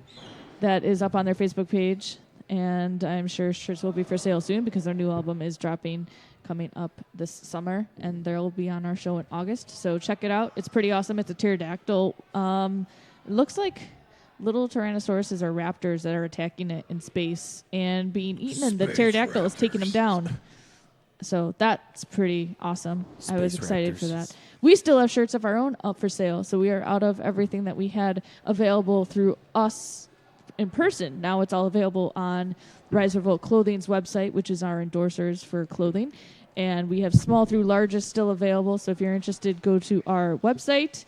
Speaker 3: that is up on their Facebook page, and I'm sure shirts will be for sale soon because their new album is dropping coming up this summer, and they'll be on our show in August. So check it out. It's pretty awesome. It's a pterodactyl. It looks like little tyrannosauruses or raptors that are attacking it in space and being eaten, and the pterodactyl is taking them down. So that's pretty awesome. I was excited for that. We still have shirts of our own up for sale, so we are out of everything that we had available through us in person. Now it's all available on Rise Revolt Clothing's website, which is our endorsers for clothing. And we have small through largest still available. So if you're interested, go to our website,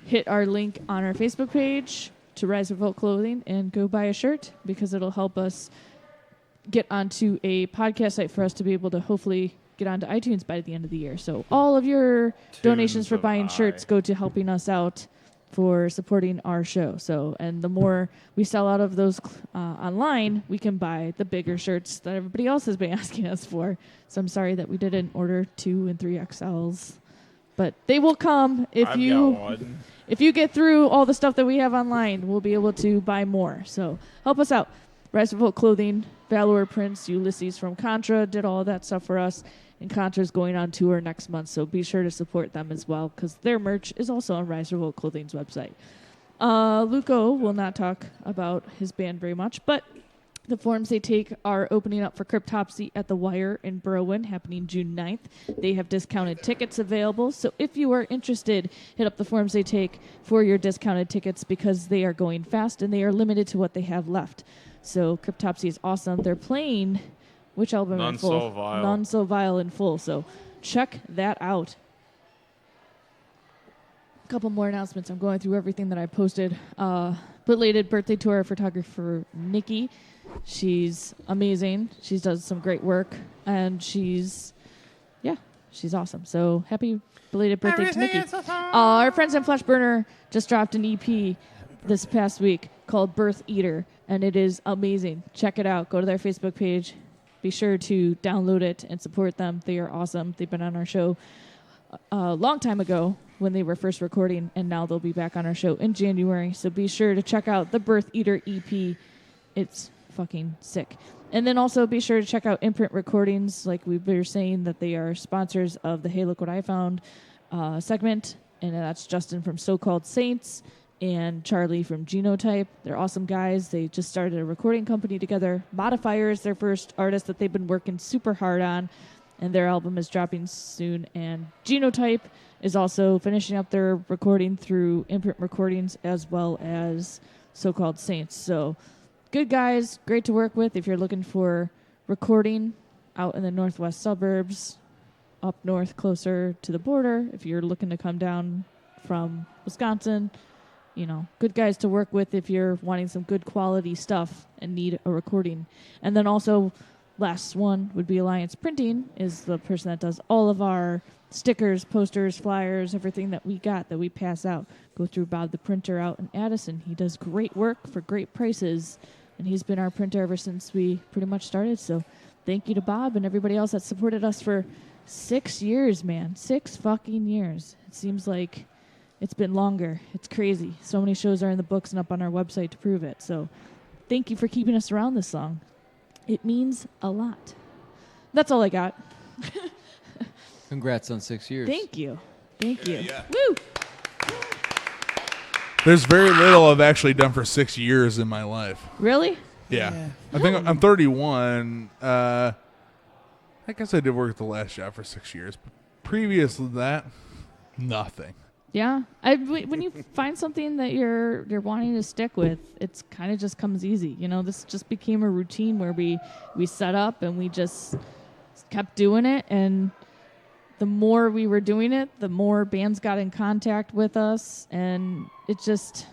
Speaker 3: hit our link on our Facebook page to Rise Revolt Clothing, and go buy a shirt because it'll help us get onto a podcast site for us to be able to hopefully get onto iTunes by the end of the year. So all of your donations for buying shirts go to helping us out for supporting our show. So, and the more we sell out of those online, we can buy the bigger shirts that everybody else has been asking us for. So I'm sorry that we didn't order 2 and 3XLs, but they will come if if you get through all the stuff that we have online. We'll be able to buy more. So help us out. Rise Revolt Clothing, Valor Prince, Ulysses from Contra did all of that stuff for us. And Contra's going on tour next month, so be sure to support them as well, because their merch is also on Rise Revolt Clothing's website. Luco will not talk about his band very much, but the Forms They Take are opening up for Cryptopsy at the Wire in Berwyn, happening June 9th. They have discounted tickets available, so if you are interested, hit up the Forms They Take for your discounted tickets, because they are going fast and they are limited to what they have left. So Cryptopsy is awesome. They're playing... Which album in full?
Speaker 4: So Vile.
Speaker 3: None So Vile in full. So check that out. A couple more announcements. I'm going through everything that I posted. Belated birthday to our photographer, Nikki. She's amazing. She does some great work. And she's awesome. So happy belated birthday to Nikki. Our friends at Flash Burner just dropped an EP this past week called Birth Eater. And it is amazing. Check it out. Go to their Facebook page. Be sure to download it and support them. They are awesome. They've been on our show a long time ago when they were first recording, and now they'll be back on our show in January. So be sure to check out the Birth Eater EP. It's fucking sick. And then also be sure to check out Imprint Recordings. Like we were saying, that they are sponsors of the Hey Look What I Found segment, and that's Justin from So-Called Saints and Charlie from Genotype. They're awesome guys. They just started a recording company together. Modifier is their first artist that they've been working super hard on, and their album is dropping soon. And Genotype is also finishing up their recording through Imprint Recordings as well as So-Called Saints. So good guys, great to work with if you're looking for recording out in the northwest suburbs, up north closer to the border, if you're looking to come down from Wisconsin, good guys to work with if you're wanting some good quality stuff and need a recording. And then also, last one would be Alliance Printing, is the person that does all of our stickers, posters, flyers, everything that we pass out. Go through Bob the printer out in Addison. He does great work for great prices, and he's been our printer ever since we pretty much started. So thank you to Bob and everybody else that supported us for 6 years, man. 6 fucking years. It seems like it's been longer. It's crazy. So many shows are in the books and up on our website to prove it. So thank you for keeping us around this long. It means a lot. That's all I got.
Speaker 12: Congrats on 6 years.
Speaker 3: Thank you. Woo!
Speaker 8: There's very little I've actually done for 6 years in my life.
Speaker 3: Really?
Speaker 8: Yeah. I think I'm 31. I guess I did work at the last job for 6 years. But previous to that, nothing.
Speaker 3: Yeah. When you find something that you're wanting to stick with, it's kind of just comes easy. This just became a routine where we set up and we just kept doing it. And the more we were doing it, the more bands got in contact with us. And it just,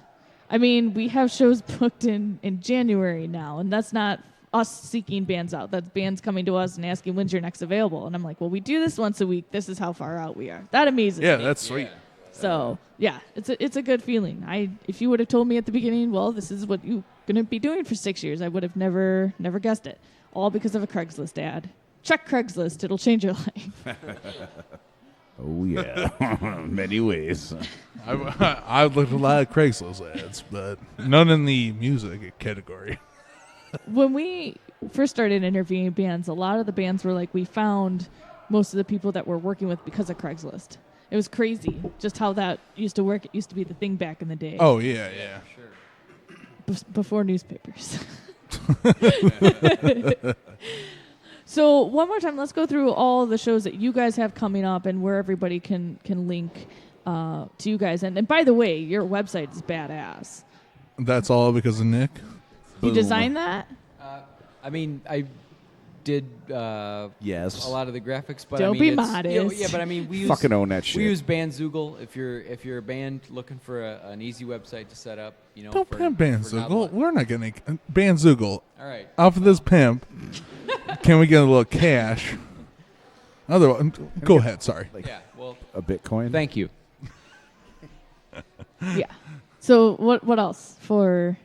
Speaker 3: we have shows booked in January now. And that's not us seeking bands out. That's bands coming to us and asking, when's your next available? And I'm like, well, we do this once a week. This is how far out we are. That amazes me.
Speaker 8: Yeah, that's sweet.
Speaker 3: So, yeah, it's a good feeling. If you would have told me at the beginning, well, this is what you're going to be doing for 6 years, I would have never guessed it. All because of a Craigslist ad. Check Craigslist. It'll change your life.
Speaker 9: Oh, yeah. Many ways.
Speaker 8: I've looked at a lot of Craigslist ads, but none in the music category.
Speaker 3: When we first started interviewing bands, a lot of the bands were like, we found most of the people that we're working with because of Craigslist. It was crazy just how that used to work. It used to be the thing back in the day.
Speaker 8: Oh, yeah.
Speaker 3: Sure. Before newspapers. So one more time, let's go through all the shows that you guys have coming up and where everybody can link to you guys. And by the way, your website is badass.
Speaker 8: That's all because of Nick.
Speaker 3: You designed that?
Speaker 12: I did
Speaker 9: yes
Speaker 12: a lot of the graphics, but
Speaker 3: Don't be modest.
Speaker 12: but we use
Speaker 9: fucking own that shit.
Speaker 12: We use Bandzoogle if you're a band looking for an easy website to set up.
Speaker 8: Don't pimp Bandzoogle. We're not getting Bandzoogle.
Speaker 12: All right.
Speaker 8: Off of this pimp, can we get a little cash? Otherwise, go ahead. Sorry.
Speaker 9: A Bitcoin.
Speaker 12: Thank you.
Speaker 3: Yeah. So what else for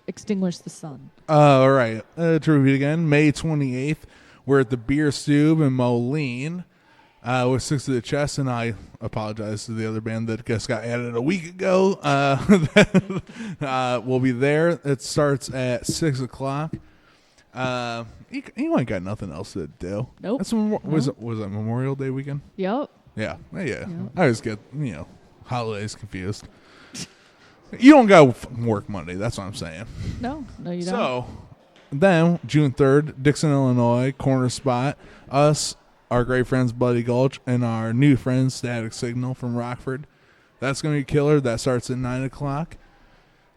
Speaker 3: Extinguish the Sun?
Speaker 8: All right. To repeat again, May 28th, we're at the Beer Stube in Moline with Six to the Chest, and I apologize to the other band that just got added a week ago. We'll be there. It starts at 6 o'clock. You ain't got nothing else to do.
Speaker 3: Nope.
Speaker 8: That's was it Memorial Day weekend?
Speaker 3: Yep.
Speaker 8: Yeah. I always get holidays confused. You don't got to work Monday. That's what I'm saying.
Speaker 3: No, you don't.
Speaker 8: So then June 3rd, Dixon, Illinois, corner spot. Us, our great friends Bloody Gulch, and our new friends Static Signal from Rockford. That's going to be killer. That starts at 9 o'clock.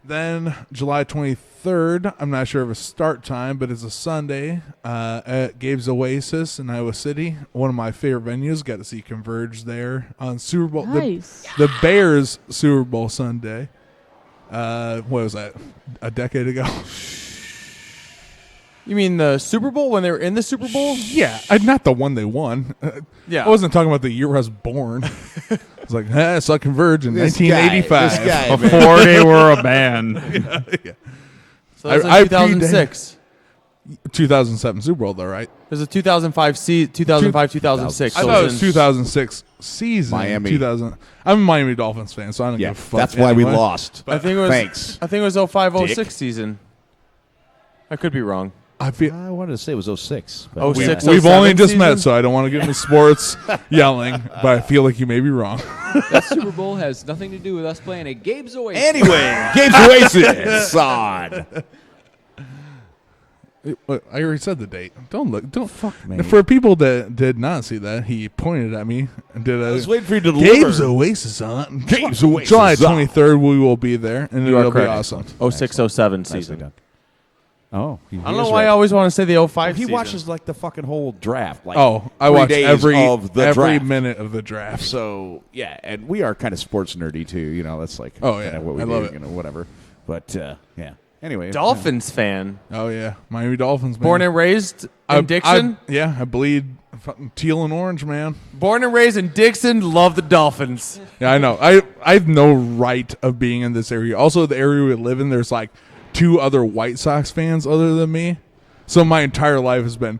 Speaker 8: Then July 23rd, I'm not sure of a start time, but it's a Sunday at Gabe's Oasis in Iowa City. One of my favorite venues. Got to see Converge there on Super Bowl.
Speaker 3: Nice.
Speaker 8: The Bears Super Bowl Sunday. What was that? A decade ago?
Speaker 2: You mean the Super Bowl when they were in the Super Bowl?
Speaker 8: Yeah, not the one they won.
Speaker 2: Yeah.
Speaker 8: I wasn't talking about the year I was born. It's like, I saw Converge in 1985.
Speaker 9: This guy,
Speaker 4: Before they were a band.
Speaker 8: Yeah.
Speaker 2: So that was like 2006.
Speaker 8: 2007 Super Bowl, though, right?
Speaker 2: There's a 2005, 2006.
Speaker 8: I thought it was 2006 season.
Speaker 9: Miami.
Speaker 8: 2000. I'm a Miami Dolphins fan, so I don't give a fuck.
Speaker 9: That's why we
Speaker 8: anyway.
Speaker 9: lost.
Speaker 2: I think it was.
Speaker 9: Thanks.
Speaker 2: I think it was 05-06
Speaker 9: Dick.
Speaker 2: season. I could be wrong.
Speaker 8: I
Speaker 9: wanted to say it was 06.
Speaker 2: Oh,
Speaker 8: we,
Speaker 2: 06,
Speaker 8: we've
Speaker 2: 07
Speaker 8: only just
Speaker 2: season?
Speaker 8: met, so I don't want to get into sports yelling, but I feel like you may be wrong.
Speaker 12: That Super Bowl has nothing to do with us playing at Gabe's Oasis.
Speaker 9: Anyway, Gabe's Oasis. Sod.
Speaker 8: I already said the date. Don't look. Don't
Speaker 9: fuck me.
Speaker 8: For people that did not see that, he pointed at me and did a.
Speaker 9: I was waiting for you to
Speaker 8: Gabe's
Speaker 9: deliver.
Speaker 8: Oasis on.
Speaker 9: Gabe's Oasis
Speaker 8: July
Speaker 9: on.
Speaker 8: 23rd, we will be there, and
Speaker 2: You are
Speaker 8: it'll be
Speaker 2: correct.
Speaker 8: awesome.
Speaker 2: 06-07 season.
Speaker 9: Nicely done. Oh,
Speaker 2: I don't know why I always want to say the 05
Speaker 9: He
Speaker 2: season.
Speaker 9: watches like the fucking whole draft. Like
Speaker 8: I
Speaker 9: 3
Speaker 8: watch
Speaker 9: days
Speaker 8: every
Speaker 9: of the draft.
Speaker 8: minute of the draft.
Speaker 9: So yeah, and we are kind of sports nerdy too. You know, that's like kinda what we
Speaker 8: I
Speaker 9: do.
Speaker 8: love it.
Speaker 9: You know, whatever. But yeah. Anyway,
Speaker 2: Dolphins fan.
Speaker 8: Oh yeah, Miami Dolphins. Man.
Speaker 2: Born and raised in Dixon.
Speaker 8: I bleed fucking teal and orange, man.
Speaker 2: Born and raised in Dixon. Love the Dolphins.
Speaker 8: Yeah, I know. I have no right of being in this area. Also, the area we live in, there's like 2 other White Sox fans other than me. So my entire life has been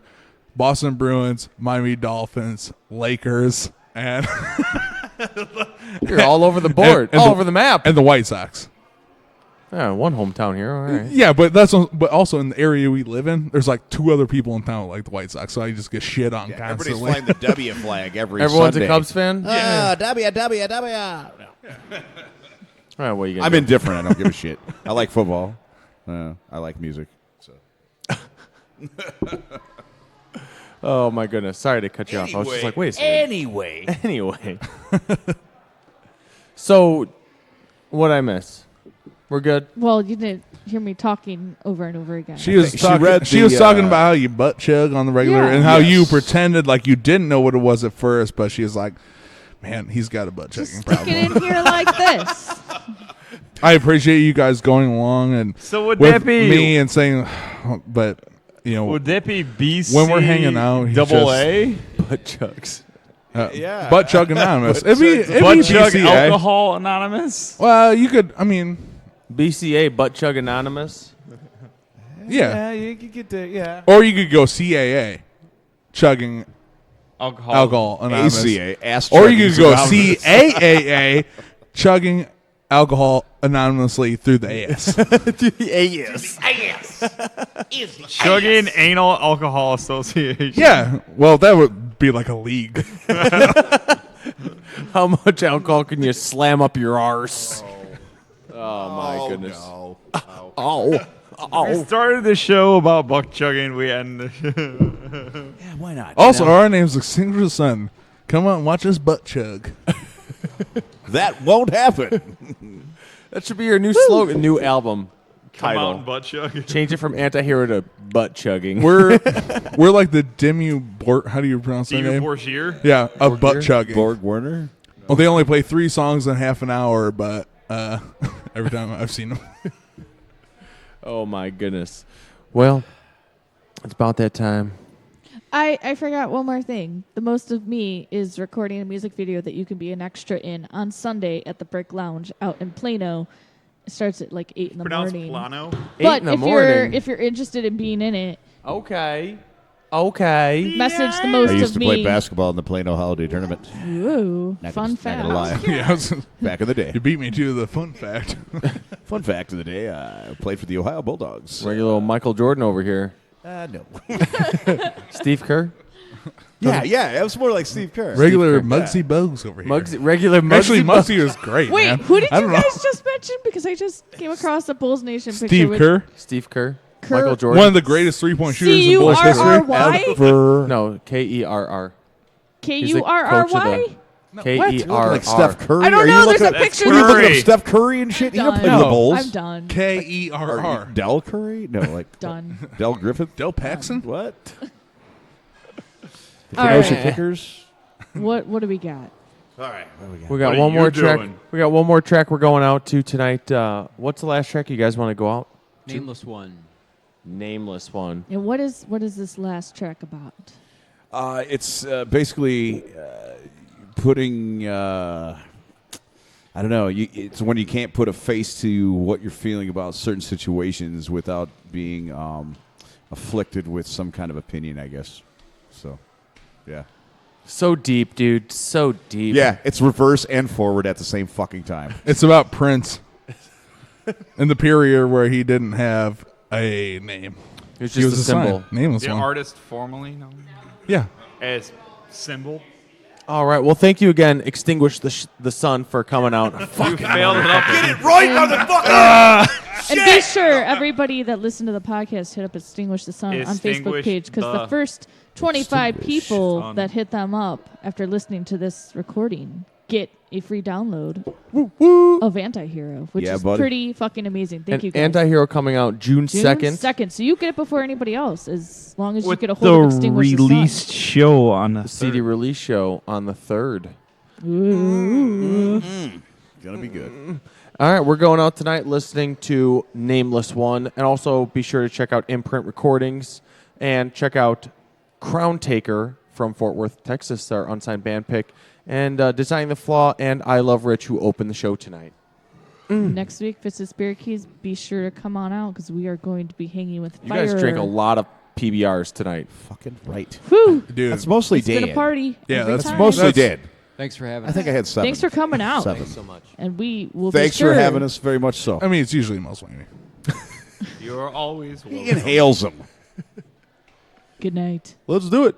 Speaker 8: Boston Bruins, Miami Dolphins, Lakers, and
Speaker 2: You're all over the board, all over the map,
Speaker 8: and the White Sox.
Speaker 2: Yeah, one hometown here. All right.
Speaker 8: Yeah, but also in the area we live in, there's like 2 other people in town like the White Sox, so I just get shit on constantly.
Speaker 9: everybody's flying the W flag every
Speaker 2: Everyone's
Speaker 9: Sunday.
Speaker 2: a Cubs fan.
Speaker 9: W.
Speaker 2: All right, what are you gonna
Speaker 9: I'm
Speaker 2: do?
Speaker 9: indifferent. I don't give a shit. I like football. I like music. So.
Speaker 2: Oh my goodness! Sorry to cut you off. I was just like, wait a second. Anyway. So, what'd I miss? We're good.
Speaker 3: Well, you didn't hear me talking over and over again.
Speaker 8: She was talking about how you butt chug on the regular and how you pretended like you didn't know what it was at first, but she was like, man, he's got a butt chugging problem.
Speaker 3: Get in here like this.
Speaker 8: I appreciate you guys going along and
Speaker 4: So would
Speaker 8: with
Speaker 4: that be
Speaker 8: me and saying, but you know,
Speaker 4: would that be BC
Speaker 8: when we're hanging out,
Speaker 4: double A?
Speaker 2: Butt chugs.
Speaker 9: Yeah.
Speaker 8: Butt chug anonymous. It'd be
Speaker 4: Butt chug
Speaker 8: BCA.
Speaker 4: alcohol anonymous.
Speaker 8: Well, you could. I mean,
Speaker 2: BCA Butt Chug Anonymous.
Speaker 8: yeah.
Speaker 9: You could get to
Speaker 8: Or you could go CAA, chugging
Speaker 4: Alcohol
Speaker 8: anonymous.
Speaker 9: ACA,
Speaker 8: Or you could go
Speaker 9: anonymous.
Speaker 8: CAAA, chugging alcohol anonymously through the ass.
Speaker 4: Chugging Anal Alcohol Association.
Speaker 8: Yeah. Well, that would be like a league.
Speaker 2: How much alcohol can you slam up your arse? Oh my goodness.
Speaker 9: No.
Speaker 4: We started the show about buck chugging. We end the show.
Speaker 9: Yeah, why not?
Speaker 8: Also, our name's Extinguish the Sun. Come on, watch us butt chug.
Speaker 9: That won't happen.
Speaker 2: That should be your new slogan, new album
Speaker 4: Come
Speaker 2: title.
Speaker 4: out and butt chug.
Speaker 2: Change it from anti-hero to butt chugging.
Speaker 8: We're like the how do you pronounce their
Speaker 4: Demi
Speaker 8: name?
Speaker 4: Borgir?
Speaker 8: Yeah, of butt chugging.
Speaker 9: Borg Warner?
Speaker 8: Well, they only play 3 songs in half an hour, but every time I've seen them.
Speaker 2: Oh my goodness. Well, it's about that time.
Speaker 3: I forgot one more thing. The Most of Me is recording a music video that you can be an extra in on Sunday at the Brick Lounge out in Plano. It starts at like 8 in the
Speaker 4: Pronounced
Speaker 3: morning.
Speaker 4: Plano?
Speaker 3: But
Speaker 2: 8 in the
Speaker 3: if
Speaker 2: morning.
Speaker 3: you're interested in being in it,
Speaker 2: Okay.
Speaker 3: message the Most
Speaker 9: I used
Speaker 3: of
Speaker 9: to play
Speaker 3: Me.
Speaker 9: basketball in the Plano Holiday Tournament.
Speaker 3: Ooh,
Speaker 9: Not
Speaker 3: fun
Speaker 9: gonna
Speaker 3: fact.
Speaker 9: lie.
Speaker 8: Yeah,
Speaker 9: Back in the day.
Speaker 8: you beat me to the fun fact.
Speaker 9: Fun fact of the day, I played for the Ohio Bulldogs.
Speaker 2: Regular old Michael Jordan over here.
Speaker 9: No.
Speaker 2: Steve Kerr.
Speaker 9: Yeah, it was more like Steve Kerr.
Speaker 8: Regular
Speaker 9: Steve Kerr,
Speaker 8: Muggsy Bogues over here.
Speaker 2: Regular Muggsy
Speaker 8: Actually,
Speaker 2: Bogues.
Speaker 8: Muggsy was great,
Speaker 3: Wait,
Speaker 8: man.
Speaker 3: who did
Speaker 8: I
Speaker 3: you
Speaker 8: don't know.
Speaker 3: guys just mention? Because I just came across a Bulls Nation picture
Speaker 8: Steve
Speaker 3: with
Speaker 8: Kerr.
Speaker 2: Steve Kerr.
Speaker 3: Kerr.
Speaker 2: Michael Jordan.
Speaker 8: One of the greatest 3-point shooters in Bulls history.
Speaker 3: C-U-R-R-Y?
Speaker 8: Ever.
Speaker 2: No, Kerr.
Speaker 3: K-U-R-R-Y?
Speaker 2: Kerr.
Speaker 9: Like Steph Curry.
Speaker 3: I don't
Speaker 9: Are
Speaker 3: know,
Speaker 9: you
Speaker 3: there's
Speaker 9: looking
Speaker 3: a
Speaker 9: up-
Speaker 3: picture.
Speaker 9: What are you looking
Speaker 4: Curry.
Speaker 9: up? Steph Curry and shit?
Speaker 3: I'm
Speaker 9: You don't play
Speaker 3: done.
Speaker 9: for the Bulls.
Speaker 3: I'm done.
Speaker 8: Kerr.
Speaker 9: Del Curry? No, like
Speaker 3: Done.
Speaker 9: Del Griffith?
Speaker 8: Del Paxson?
Speaker 9: What? The
Speaker 3: All
Speaker 9: Kenosha
Speaker 3: right.
Speaker 9: Kickers?
Speaker 3: What do we got?
Speaker 9: All right. What do we got?
Speaker 2: We got
Speaker 4: What are
Speaker 2: one
Speaker 4: you
Speaker 2: more track.
Speaker 4: doing?
Speaker 2: We got one more track we're going out to tonight. What's the last track you guys want to go out?
Speaker 5: Nameless one.
Speaker 2: Nameless one.
Speaker 3: And what is this last track about?
Speaker 9: It's basically putting. I don't know. It's when you can't put a face to what you're feeling about certain situations without being afflicted with some kind of opinion, I guess. So, yeah.
Speaker 2: So deep, dude. So deep.
Speaker 9: Yeah, it's reverse and forward at the same fucking time.
Speaker 8: It's about Prince in the period where he didn't have a name.
Speaker 2: It was
Speaker 8: He
Speaker 2: just
Speaker 8: was
Speaker 2: a symbol.
Speaker 8: sign. Nameless
Speaker 4: The
Speaker 8: one.
Speaker 4: artist formerly known
Speaker 8: Yeah.
Speaker 4: as symbol.
Speaker 2: All right. Well, thank you again, Extinguish the Sun, for coming out.
Speaker 4: You failed it up.
Speaker 10: Get it right, motherfucker!
Speaker 3: And be sure, everybody that listened to the podcast, hit up Extinguish the Sun on Facebook
Speaker 4: Extinguish
Speaker 3: page, because the
Speaker 4: the-
Speaker 3: first 25
Speaker 9: Extinguish
Speaker 3: people
Speaker 4: Sun.
Speaker 3: that hit them up after listening to this recording get a free download
Speaker 2: Woo.
Speaker 3: of Anti-Hero, which
Speaker 9: Yeah,
Speaker 3: is
Speaker 9: buddy.
Speaker 3: pretty fucking amazing. Thank you, guys.
Speaker 2: Anti-Hero coming out June 2nd.
Speaker 3: 2nd, so you get it before anybody else, as long as
Speaker 4: With
Speaker 3: you get a hold of
Speaker 4: the
Speaker 3: Extinguish the Sun.
Speaker 4: released show on the
Speaker 2: CD release show on the 3rd.
Speaker 3: Ooh.
Speaker 9: Gonna be good.
Speaker 2: All right, we're going out tonight listening to Nameless One. And also be sure to check out Imprint Recordings and check out Crown Taker from Fort Worth, Texas, our unsigned band pick, and Designing the Flaw and I Love Rich, who opened the show tonight.
Speaker 3: Next week, Fist of Spirit Keys, be sure to come on out because we are going to be hanging with
Speaker 2: You
Speaker 3: fire.
Speaker 2: guys drank a lot of PBRs tonight.
Speaker 9: Fucking right.
Speaker 3: Whew.
Speaker 8: Dude,
Speaker 9: That's mostly
Speaker 3: It's been
Speaker 9: Dan.
Speaker 3: a party.
Speaker 8: Yeah,
Speaker 3: every
Speaker 8: that's
Speaker 3: time.
Speaker 9: Mostly Dan.
Speaker 5: Thanks for having
Speaker 9: I
Speaker 5: us.
Speaker 9: think I had 7.
Speaker 3: Thanks for coming out.
Speaker 9: 7.
Speaker 5: Thanks so much.
Speaker 3: And we will
Speaker 9: Thanks
Speaker 3: be sure.
Speaker 9: for having us very much so.
Speaker 8: I mean, it's usually Mussolini.
Speaker 4: You're always
Speaker 9: He inhales them.
Speaker 3: Good night.
Speaker 2: Let's do it.